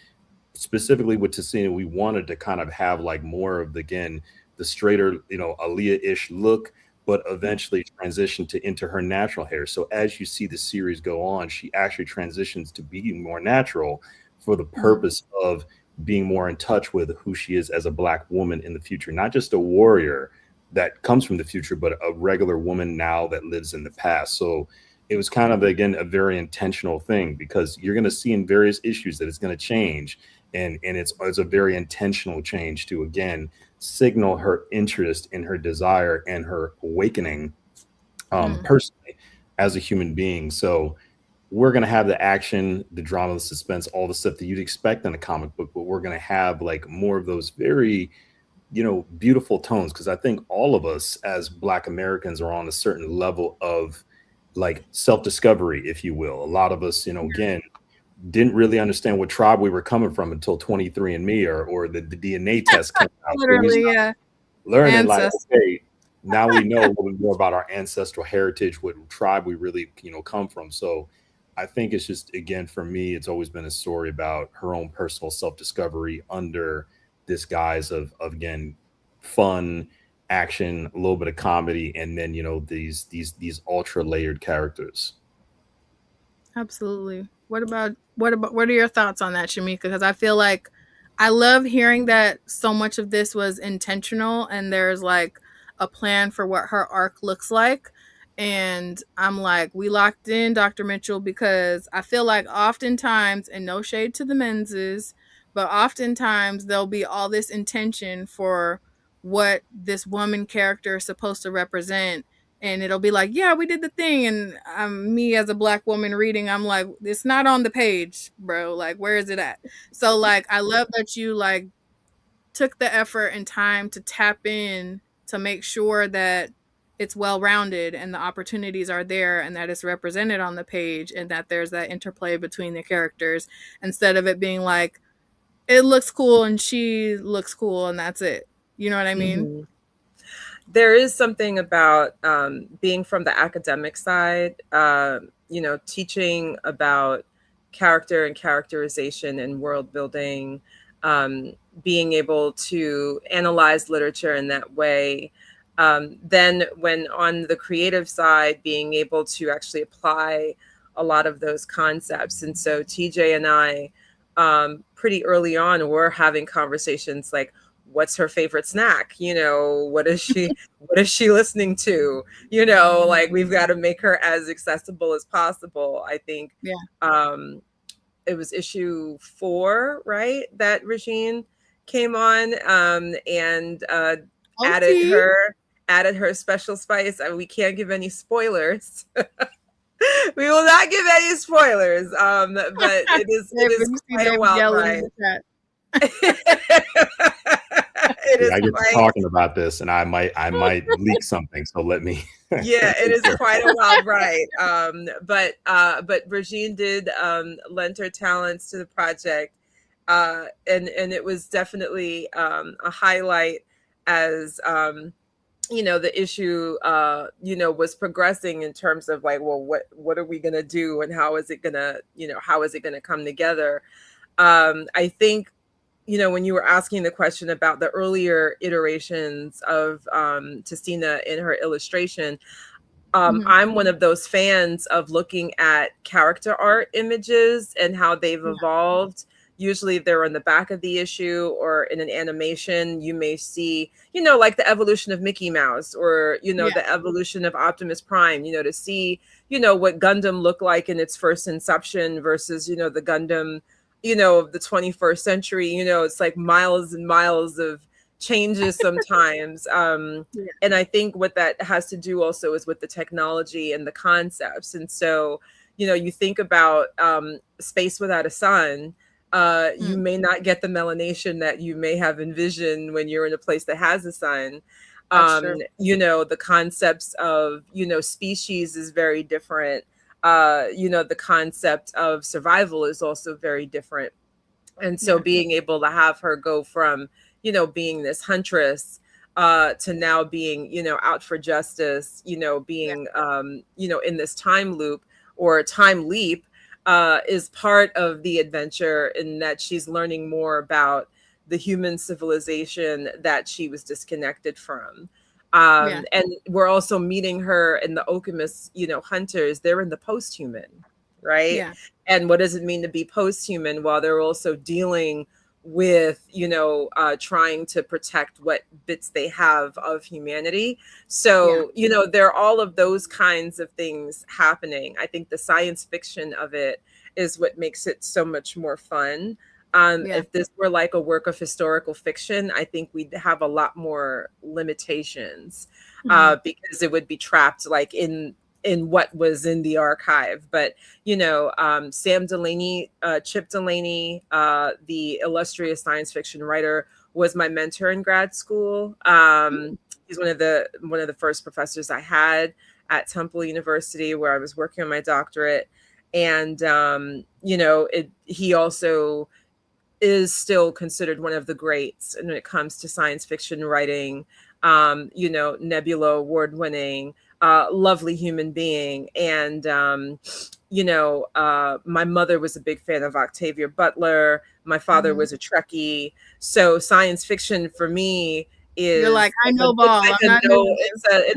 specifically with Tisena, we wanted to kind of have like more of the straighter, Aaliyah-ish look, but eventually transition into her natural hair. So as you see the series go on, she actually transitions to being more natural for the purpose of being more in touch with who she is as a Black woman in the future, not just a warrior that comes from the future, but a regular woman now that lives in the past. So it was kind of, again, a very intentional thing, because you're going to see in various issues that it's going to change. And it's a very intentional change to, again, signal her interest in her desire and her awakening personally as a human being. So we're going to have the action, the drama, the suspense, all the stuff that you'd expect in a comic book, but we're going to have like more of those very, beautiful tones. Because I think all of us as Black Americans are on a certain level of like self-discovery, if you will. A lot of us, again, didn't really understand what tribe we were coming from until 23andMe or the DNA test came out. So we Literally, started yeah. learning, like, Ancestors. okay, now we know a little bit more about our ancestral heritage, what tribe we really, come from. So I think it's just, again, for me, it's always been a story about her own personal self-discovery under this guise of again, fun, action, a little bit of comedy, and then, these ultra layered characters. Absolutely. What are your thoughts on that, Shamika? Because I feel like I love hearing that so much of this was intentional and there's like a plan for what her arc looks like. And I'm like, we locked in Dr. Mitchell, because I feel like oftentimes, and no shade to the menses, but oftentimes there'll be all this intention for what this woman character is supposed to represent, and it'll be like, yeah, we did the thing, and me as a Black woman reading, I'm like, it's not on the page, bro, like, where is it at? So like, I love that you like took the effort and time to tap in to make sure that it's well rounded and the opportunities are there and that it's represented on the page and that there's that interplay between the characters, instead of it being like, it looks cool and she looks cool and that's it. You know what I mean? There is something about being from the academic side, teaching about character and characterization and world building, being able to analyze literature in that way. Then when on the creative side, being able to actually apply a lot of those concepts. And so TJ and I pretty early on, we're having conversations like, what's her favorite snack? What is she listening to? Like, we've got to make her as accessible as possible. I think it was issue 4, right, that Regine came on, and added her special spice. We can't give any spoilers. We will not give any spoilers, but it is quite a wild ride. I get to talking about this, and I might leak something. So let me. Yeah, it is quite a wild ride. But Regine did lend her talents to the project, and it was definitely a highlight as the issue was progressing in terms of like, well, what are we gonna do, and how is it gonna come together? I think when you were asking the question about the earlier iterations of Tisena in her illustration, I'm one of those fans of looking at character art images and how they've evolved. Usually they're on the back of the issue, or in an animation, you may see, like the evolution of Mickey Mouse, or, the evolution of Optimus Prime, to see, what Gundam looked like in its first inception versus, the Gundam, of the 21st century. It's like miles and miles of changes sometimes. And I think what that has to do also is with the technology and the concepts. And so, you think about Space Without a Sun, you may not get the melanation that you may have envisioned when you're in a place that has a sun. The concepts of, species is very different. The concept of survival is also very different. And so being able to have her go from, being this huntress to now being, out for justice, being, in this time loop or time leap, is part of the adventure, in that she's learning more about the human civilization that she was disconnected from. And we're also meeting her in the Okemus, Hunters. They're in the post-human, right? And what does it mean to be post-human? While they're also dealing with, trying to protect what bits they have of humanity. So, there are all of those kinds of things happening. I think the science fiction of it is what makes it so much more fun. If this were like a work of historical fiction, I think we'd have a lot more limitations, because it would be trapped like in what was in the archive. But Sam Delaney, Chip Delaney, the illustrious science fiction writer, was my mentor in grad school. He's one of the first professors I had at Temple University, where I was working on my doctorate. And he also is still considered one of the greats when it comes to science fiction writing. Nebula award-winning, lovely human being. And, my mother was a big fan of Octavia Butler. My father was a Trekkie. So science fiction for me is, you're like, I know ball. It's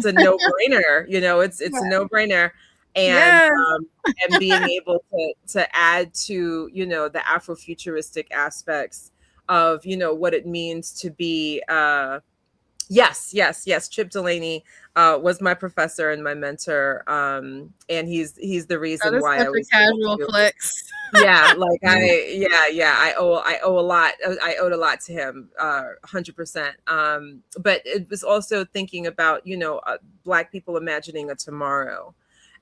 a no-brainer. It's a no-brainer. And and being able to add to, the Afrofuturistic aspects of, what it means to be yes. Chip Delaney was my professor and my mentor. And he's the reason why I was a casual flex. Yeah, like I owe a lot. I owed a lot to him, 100%. But it was also thinking about, Black people imagining a tomorrow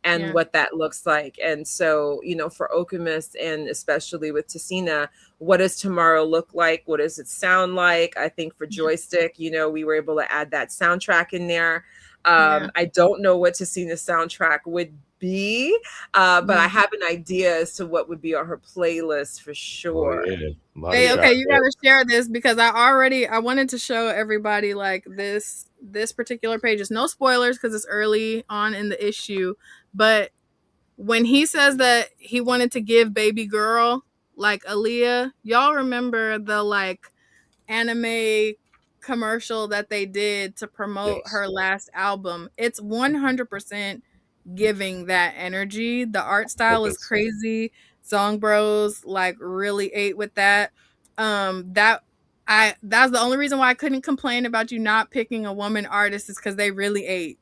and what that looks like. And so, for Okemus, and especially with Tisena, what does tomorrow look like? What does it sound like? I think for Joystick, we were able to add that soundtrack in there. I don't know what Tisena's soundtrack would be, but I have an idea as to what would be on her playlist for sure. Hey, okay, you gotta share this, because I wanted to show everybody like this particular page. It's no spoilers because it's early on in the issue, but when he says that he wanted to give baby girl like Aaliyah, y'all remember the like anime commercial that they did to promote her last album? It's 100% giving that energy. The art style is crazy. Song Bros like really ate with that. That's the only reason why I couldn't complain about you not picking a woman artist is because they really ate.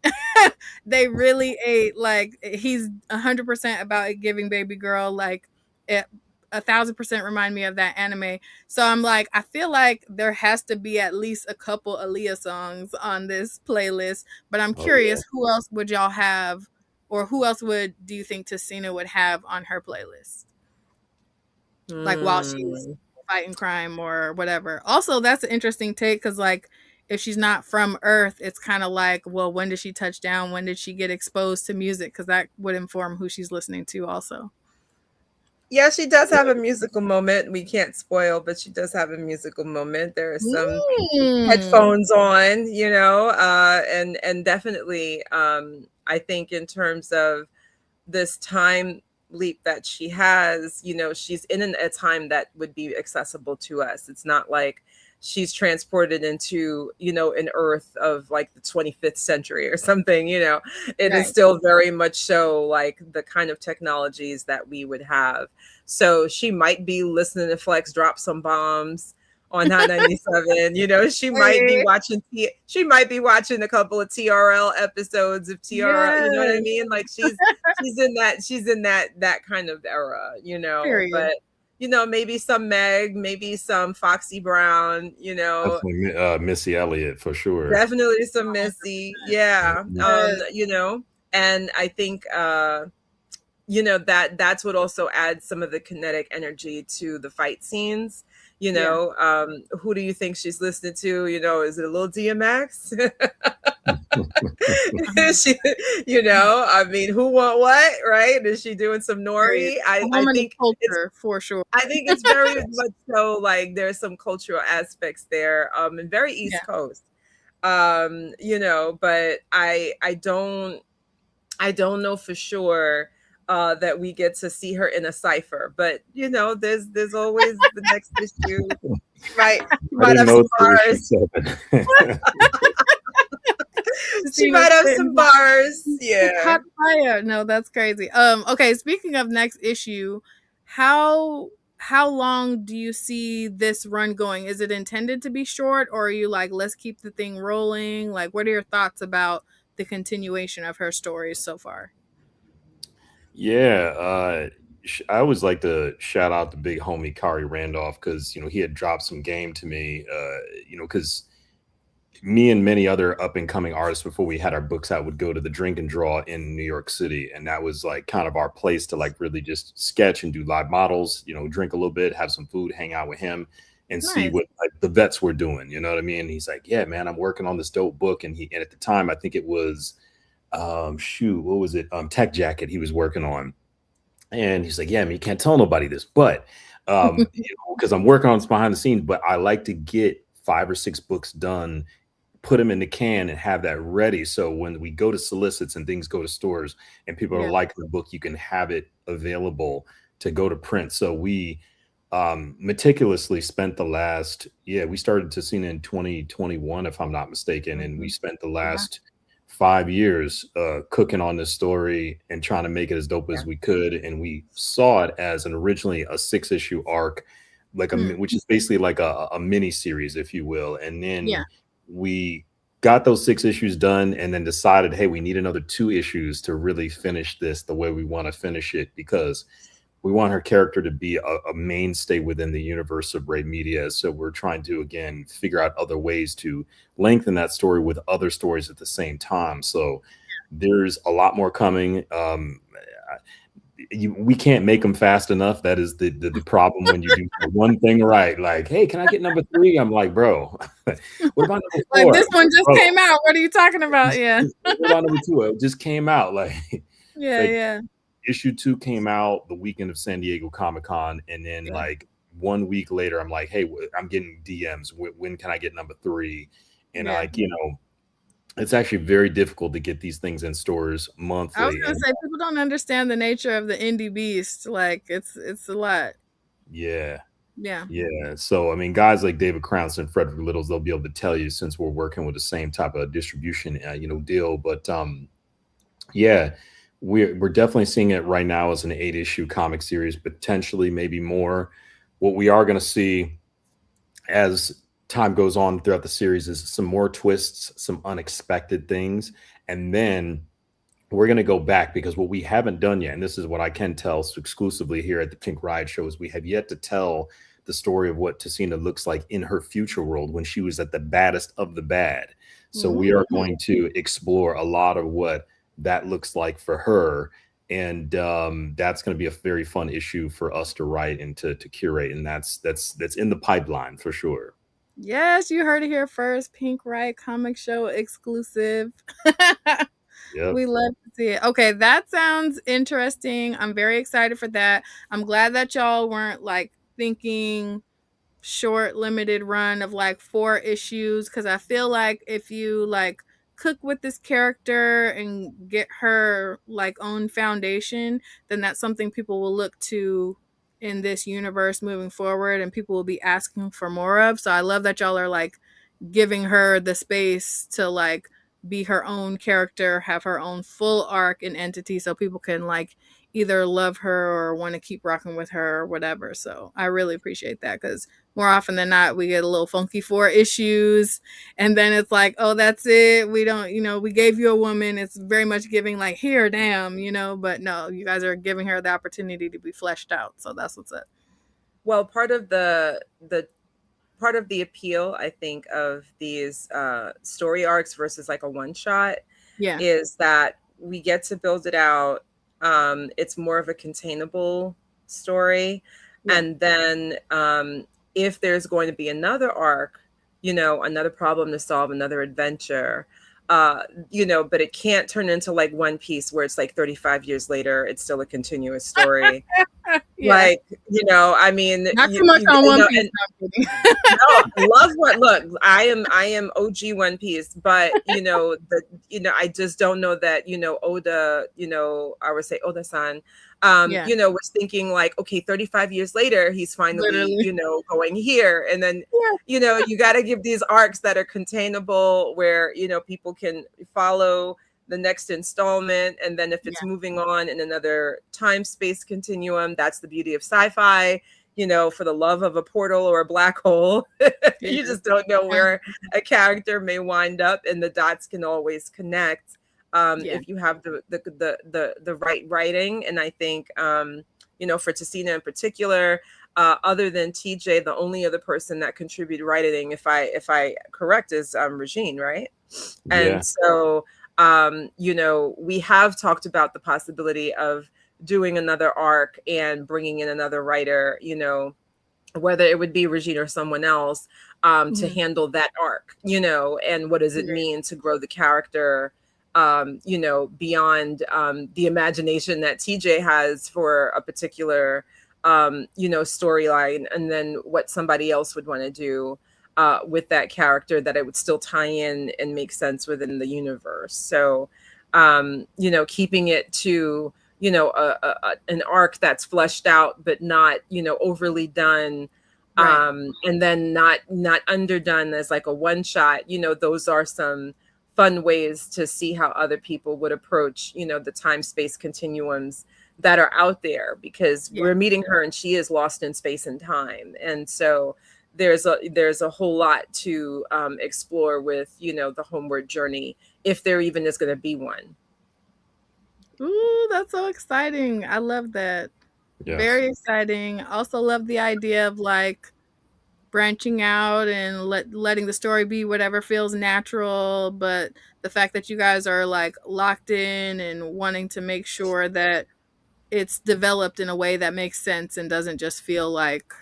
They really ate. Like he's 100% about it giving baby girl like it 1,000% remind me of that anime. So I'm like, I feel like there has to be at least a couple Aaliyah songs on this playlist. But I'm curious, who else would y'all have, or who else do you think Tisena would have on her playlist? Like while she's fighting crime or whatever. Also, that's an interesting take because like if she's not from Earth, it's kind of like, well, when did she touch down? When did she get exposed to music? Because that would inform who she's listening to also. Yeah, she does have a musical moment. We can't spoil, but she does have a musical moment. There are some headphones on, you know, and definitely, I think in terms of this time leap that she has, you know, she's in a time that would be accessible to us. It's not like she's transported into, you know, an Earth of like the 25th century or something, you know. It is still very much so like the kind of technologies that we would have. So she might be listening to Flex drop some bombs on Hot 97. You know, she might be watching a couple of TRL episodes of TRL. You know what I mean? Like she's in that kind of era, you know. Period. But you know, maybe some Meg, maybe some Foxy Brown, you know. Definitely Missy Elliott for sure. Definitely some Missy. Yeah. You know, and I think you know, that's what also adds some of the kinetic energy to the fight scenes. You know, who do you think she's listening to? You know, is it a little DMX? She, you know, I mean, who want what, right? Is she doing some Nori? I think culture for sure. I think it's very much so like there's some cultural aspects there, and very East Coast. You know, but I don't know for sure that we get to see her in a cipher, but you know, there's always the next issue, right? Might have some bars. She might have some bars. Yeah. No, that's crazy. Okay, speaking of next issue, how long do you see this run going? Is it intended to be short, or are you like, let's keep the thing rolling? Like, what are your thoughts about the continuation of her stories so far? Yeah, I always like to shout out the big homie Kari Randolph because, you know, he had dropped some game to me, you know, because me and many other up and coming artists before we had our books out would go to the Drink and Draw in New York City. And that was like kind of our place to like really just sketch and do live models, you know, drink a little bit, have some food, hang out with him and see what like, the vets were doing. You know what I mean? And he's like, yeah, man, I'm working on this dope book. And at the time, I think it was, what was it? Tech Jacket he was working on. And he's like, yeah, man, you can't tell nobody this, but, you know, because I'm working on this behind the scenes, but I like to get 5 or 6 books done, put them in the can and have that ready. So when we go to solicits and things go to stores and people are liking the book, you can have it available to go to print. So we meticulously spent the last, we started Tisena in 2021, if I'm not mistaken. And we spent the last 5 years cooking on this story and trying to make it as dope as we could. And we saw it as originally a 6-issue arc, like which is basically like a mini series, if you will. And then we got those 6 issues done and then decided, hey, we need another 2 issues to really finish this the way we want to finish it, because we want her character to be a mainstay within the universe of Rae Media. So we're trying to, again, figure out other ways to lengthen that story with other stories at the same time. So there's a lot more coming. We can't make them fast enough. That is the problem when you do one thing right. Like, hey, can I get number 3? I'm like, bro, what about number 4? Like, this one just came out. What are you talking about? Yeah. What about number 2? It just came out. Like, yeah. Issue 2 came out the weekend of San Diego Comic-Con, and then like 1 week later, I'm like, hey, I'm getting DMs. When can I get number 3? And like, you know, it's actually very difficult to get these things in stores monthly. I was gonna say, people don't understand the nature of the indie beast. Like, it's a lot. Yeah. So I mean, guys like David Crownson, Frederick Littles, they'll be able to tell you, since we're working with the same type of distribution, you know, deal. But we're definitely seeing it right now as an 8-issue comic series, potentially maybe more. What we are going to see as time goes on throughout the series is some more twists, some unexpected things, and then we're going to go back, because what we haven't done yet, and this is what I can tell exclusively here at the Pink Ride Show, is we have yet to tell the story of what Tisena looks like in her future world when she was at the baddest of the bad. So we are going to explore a lot of what that looks like for her. And that's going to be a very fun issue for us to write and to curate. And that's in the pipeline for sure. Yes, you heard it here first. Pink Ride Comic Show exclusive. Yep. We love to see it. Okay, that sounds interesting. I'm very excited for that. I'm glad that y'all weren't like thinking short limited run of like 4 issues, because I feel like if you like cook with this character and get her like own foundation, then that's something people will look to in this universe moving forward, and people will be asking for more of. So I love that y'all are like giving her the space to like be her own character, have her own full arc and entity, so people can like either love her or want to keep rocking with her or whatever. So I really appreciate that, because more often than not, we get a little funky 4 issues and then it's like, oh, that's it. We don't, we gave you a woman. It's very much giving like, here, damn, but no, you guys are giving her the opportunity to be fleshed out. So that's what's up. Well, part of the appeal, I think, of these story arcs versus like a one shot is that we get to build it out. It's more of a containable story. Yeah. And then if there's going to be another arc, another problem to solve, another adventure, but it can't turn into like One Piece where it's like 35 years later, it's still a continuous story. Yeah. Like, I mean, not too much on One Piece. No, look, I am OG One Piece, but I just don't know that, Oda, I would say Oda-san, was thinking like, okay, 35 years later, he's finally, going here. And then, you got to give these arcs that are containable where, people can follow the next installment. And then if it's moving on in another time space continuum, that's the beauty of sci-fi, for the love of a portal or a black hole. You just don't know where a character may wind up, and the dots can always connect if you have the right writing. And I think, for Tisena in particular, other than TJ, the only other person that contributed writing, if I correct, is Regine, right? And so we have talked about the possibility of doing another arc and bringing in another writer, whether it would be Regine or someone else, to handle that arc, and what does it mean to grow the character, beyond the imagination that TJ has for a particular, storyline, and then what somebody else would want to do with that character, that it would still tie in and make sense within the universe. So, keeping it to, an arc that's fleshed out, but not, overly done, and then not underdone as like a one shot, those are some fun ways to see how other people would approach, the time space continuums that are out there, because we're meeting her and she is lost in space and time. And so there's a whole lot to explore with, the homeward journey, if there even is going to be one. Ooh, that's so exciting. I love that. Yes. Very exciting. Also love the idea of like branching out and letting the story be whatever feels natural, but the fact that you guys are like locked in and wanting to make sure that it's developed in a way that makes sense and doesn't just feel like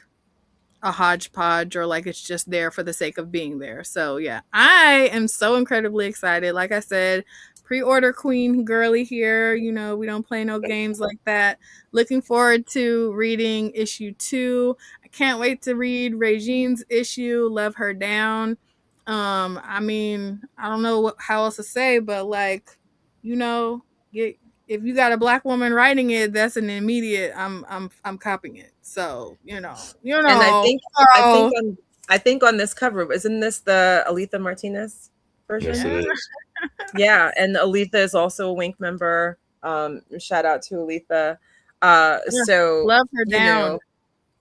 a hodgepodge or like it's just there for the sake of being there. So yeah, I am so incredibly excited. Like I said, pre-order queen girly here. We don't play no games like that. Looking forward to reading issue 2. I can't wait to read Regine's issue. Love her down. I mean, I don't know how else to say, but like, if you got a black woman writing it, that's an immediate. I'm copying it. So And I think on this cover, isn't this the Aletha Martinez version? Yes, it is. Yeah, and Aletha is also a Wink member. Shout out to Aletha. Yeah, So love her you down. know,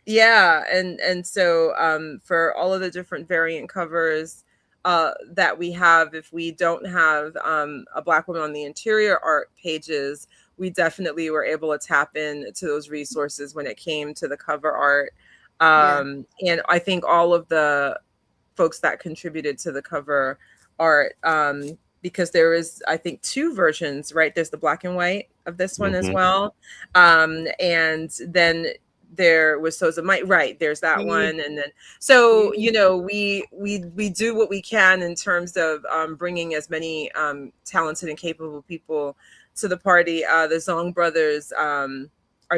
yeah, and so for all of the different variant covers that we have, if we don't have a Black woman on the interior art pages, we definitely were able to tap into those resources when it came to the cover art. And I think all of the folks that contributed to the cover art, because there is, I think, two versions, right? There's the black and white of this one as well. And then there was Sosa Might, right? There's that one. And then, so, you know, we do what we can in terms of bringing as many talented and capable people to the party. The Zong brothers are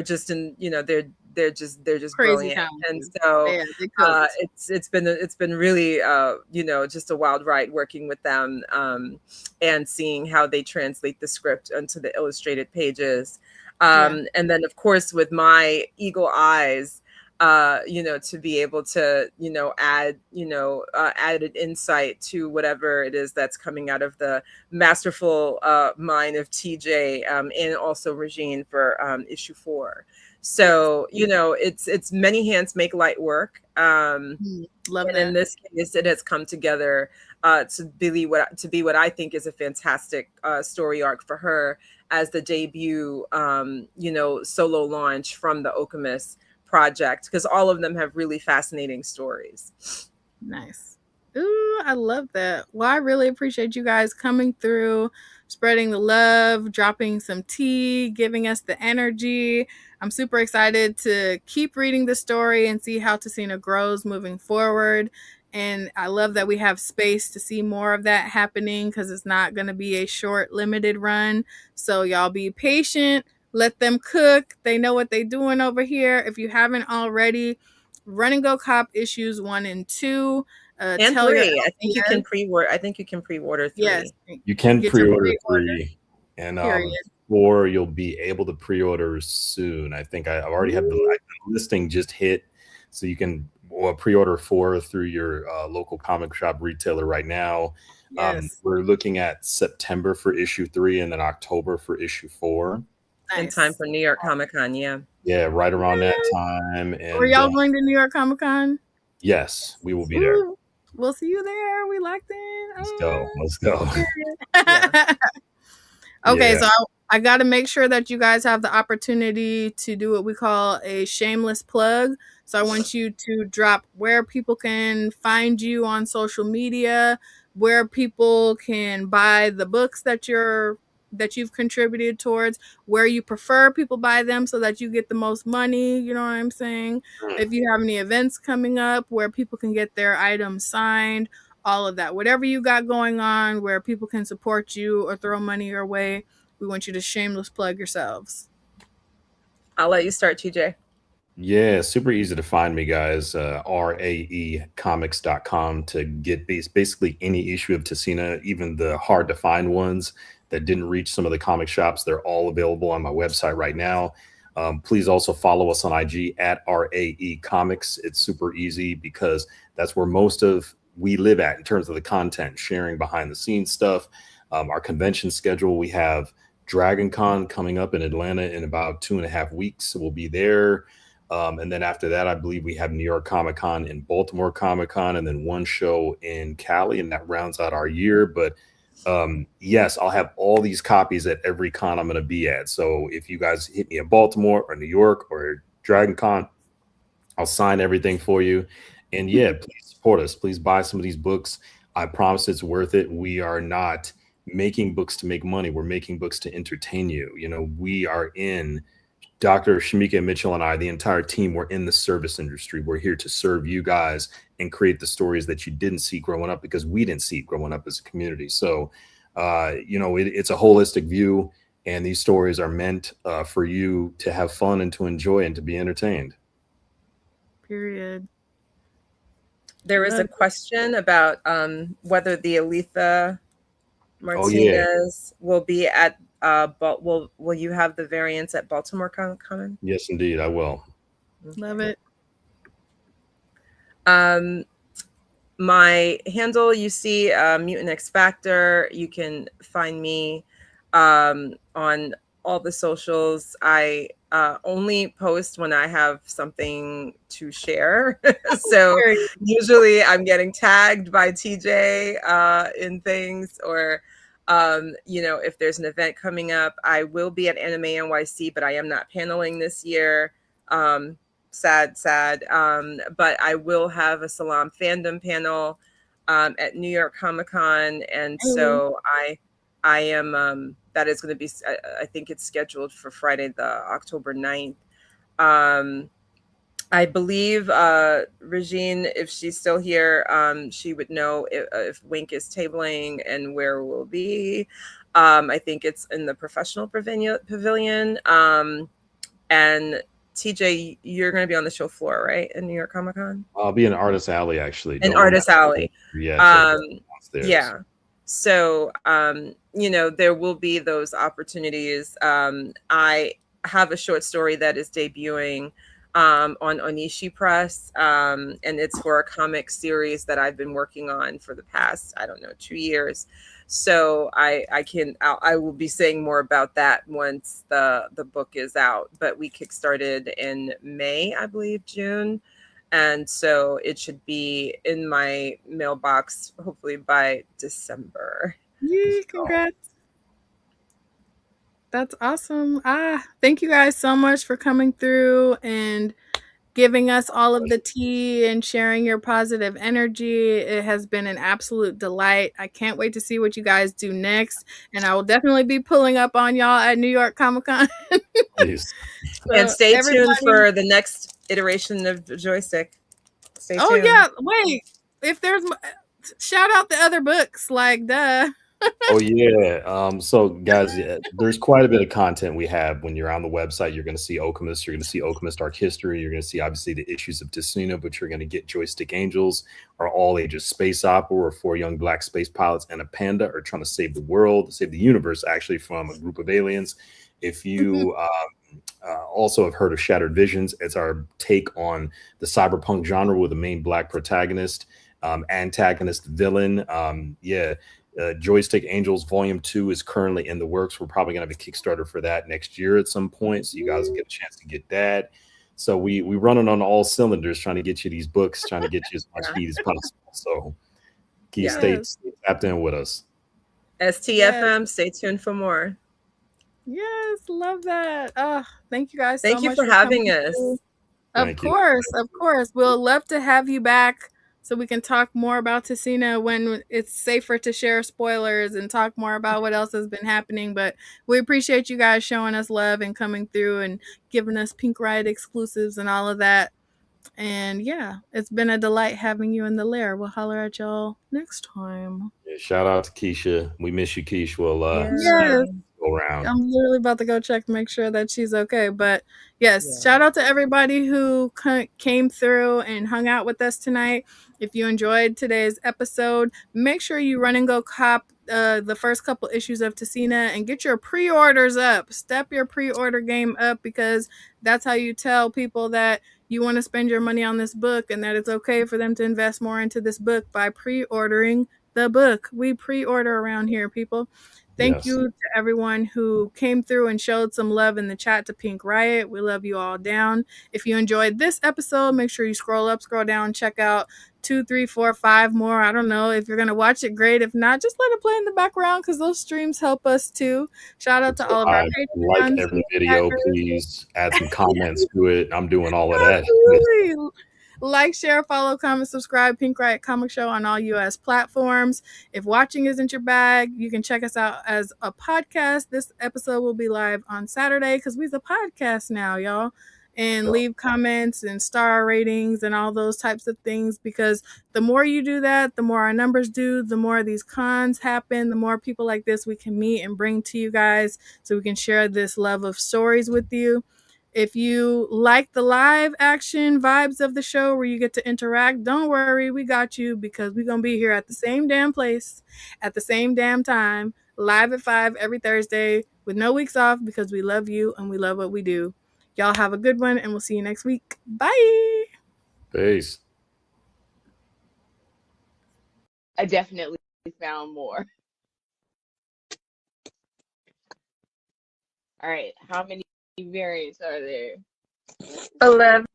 just in, you know, they're just Crazy brilliant. talented. And so Yeah, it's been really you know, just a wild ride working with them and seeing how they translate the script onto the illustrated pages. And then of course with my eagle eyes, you know, to be able to, you know, add, you know, added insight to whatever it is that's coming out of the masterful mind of TJ and also Regine for issue 4. So, you know, it's many hands make light work. Love and that. in this case, it has come together to be what I think is a fantastic story arc for her as the debut, you know, solo launch from the Okemus project, because all of them have really fascinating stories. Nice. Ooh, I love that. Well, I really appreciate you guys coming through, spreading the love, dropping some tea, giving us the energy. I'm super excited to keep reading the story and see how Tisena grows moving forward. And I love that we have space to see more of that happening, because it's not going to be a short, limited run. So y'all be patient. Let them cook. They know what they're doing over here. If you haven't already, Run and Go Cop issues 1 and 2. And tell 3. Your I think you can pre-order. I think you can pre-order 3. Yes, you can get your pre-order pre-order. 3, and Period. 4 you'll be able to pre-order soon. I think I've already have the listing just hit, so you can pre-order 4 through your local comic shop retailer right now. Yes. We're looking at September for issue 3 and then October for issue 4. In time for New York Comic Con, yeah, right around that time. And are y'all going to New York Comic Con? Yes, we will be there. We'll see you there. We locked in. Let's go. Okay, so I got to make sure that you guys have the opportunity to do what we call a shameless plug. So I want you to drop where people can find you on social media, where people can buy the books that you've contributed towards, where you prefer people buy them so that you get the most money, you know what I'm saying? If you have any events coming up where people can get their items signed, all of that. Whatever you got going on where people can support you or throw money your way, we want you to shameless plug yourselves. I'll let you start, TJ. Yeah, super easy to find me, guys. raecomics.com to get basically any issue of Tisena, even the hard to find ones that didn't reach some of the comic shops. They're all available on my website right now. Please also follow us on IG at RAE Comics. It's super easy because that's where most of we live at in terms of the content, sharing behind the scenes stuff. Our convention schedule, we have Dragon Con coming up in Atlanta in about 2.5 weeks. So we'll be there. And then after that, I believe we have New York Comic Con and Baltimore Comic Con, and then one show in Cali, and that rounds out our year. But yes, I'll have all these copies at every con I'm going to be at. So if you guys hit me in Baltimore or New York or Dragon Con, I'll sign everything for you. And yeah, please support us. Please buy some of these books. I promise it's worth it. We are not making books to make money. We're making books to entertain you. You know, we are in Dr. Shamika Mithchell and I, the entire team, we're in the service industry. We're here to serve you guys and create the stories that you didn't see growing up, because we didn't see it growing up as a community. So, you know, it's a holistic view, and these stories are meant for you to have fun and to enjoy and to be entertained. Period. There is a question about whether the Aletha Martinez will be at will you have the variants at Baltimore Comic Con? Yes, indeed, I will. Love it. My handle, you see Mutant X Factor. You can find me on all the socials. I only post when I have something to share. So usually I'm getting tagged by TJ in things, or if there's an event coming up. I will be at Anime NYC, but I am not paneling this year. Sad. But I will have a Salam fandom panel at New York Comic Con, and so I am that is going to be, I think it's scheduled for Friday the October 9th. I believe Regine, if she's still here, she would know if Wink is tabling and where we'll be. I think it's in the professional pavilion. And TJ, you're going to be on the show floor, right, in New York Comic Con? I'll be in Artist Alley, actually. In Artist Alley. Yeah. Yeah. So, there will be those opportunities. I have a short story that is debuting on Onishi Press, and it's for a comic series that I've been working on for the past, 2 years. So I will be saying more about that once the book is out. But we kickstarted in May, I believe, June. And so it should be in my mailbox, hopefully by December. Yay, congrats. That's awesome. Thank you guys so much for coming through and giving us all of the tea and sharing your positive energy. It has been an absolute delight. I can't wait to see what you guys do next. And I will definitely be pulling up on y'all at New York Comic Con. Please. So and stay tuned for the next iteration of Joystick. Stay tuned. Oh, yeah. Wait. If there's... Shout out the other books. Like, duh. Oh yeah. So guys, there's quite a bit of content we have. When you're on the website, you're going to see Okemus, you're going to see Okemus Dark History, you're going to see obviously the issues of Tisena, but you're going to get Joystick Angels, our all ages space opera where 4 young black space pilots and a panda are trying to save the world, save the universe actually from a group of aliens. If you also have heard of Shattered Visions, it's our take on the cyberpunk genre with a main black protagonist, antagonist, villain. Joystick Angels Volume 2 is currently in the works. We're probably going to have a Kickstarter for that next year at some point, so you guys get a chance to get that. So we running on all cylinders trying to get you these books, trying to get you as much speed as possible. So stay tapped in with us. STFM, stay tuned for more. Yes, love that. Thank you guys so much for having us. Of course. We'll love to have you back so we can talk more about Tisena when it's safer to share spoilers and talk more about what else has been happening. But we appreciate you guys showing us love and coming through and giving us Pink Riot exclusives and all of that. And yeah, it's been a delight having you in the Lair. We'll holler at y'all next time. Yeah, shout out to Keisha. We miss you, Keisha. We'll go around. I'm literally about to go check to make sure that she's okay. But yes, shout out to everybody who came through and hung out with us tonight. If you enjoyed today's episode, make sure you run and go cop the first couple issues of Tisena and get your pre-orders up. Step your pre-order game up, because that's how you tell people that you want to spend your money on this book and that it's okay for them to invest more into this book by pre-ordering the book. We pre-order around here, people. Thank you to everyone who came through and showed some love in the chat to Pink Riot. We love you all down. If you enjoyed this episode, make sure you scroll up, scroll down, check out 2, 3, 4, 5 more. I don't know. If you're going to watch it, great. If not, just let it play in the background, because those streams help us too. Shout out to all of our patrons. Like every video, please add some comments to it. I'm doing all of that. Absolutely. Like, share, follow, comment, subscribe, Pink Riot Comic Show on all US platforms. If watching isn't your bag, you can check us out as a podcast. This episode will be live on Saturday because we're a podcast now, y'all. And leave comments and star ratings and all those types of things, because the more you do that, the more our numbers do, the more these cons happen, the more people like this we can meet and bring to you guys so we can share this love of stories with you. If you like the live action vibes of the show where you get to interact, don't worry, we got you, because we're going to be here at the same damn place at the same damn time, live at 5 every Thursday with no weeks off, because we love you and we love what we do. Y'all have a good one, and we'll see you next week. Bye. Peace. I definitely found more. All right, how many variants are there? 11.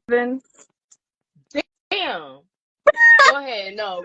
Damn. Go ahead. No,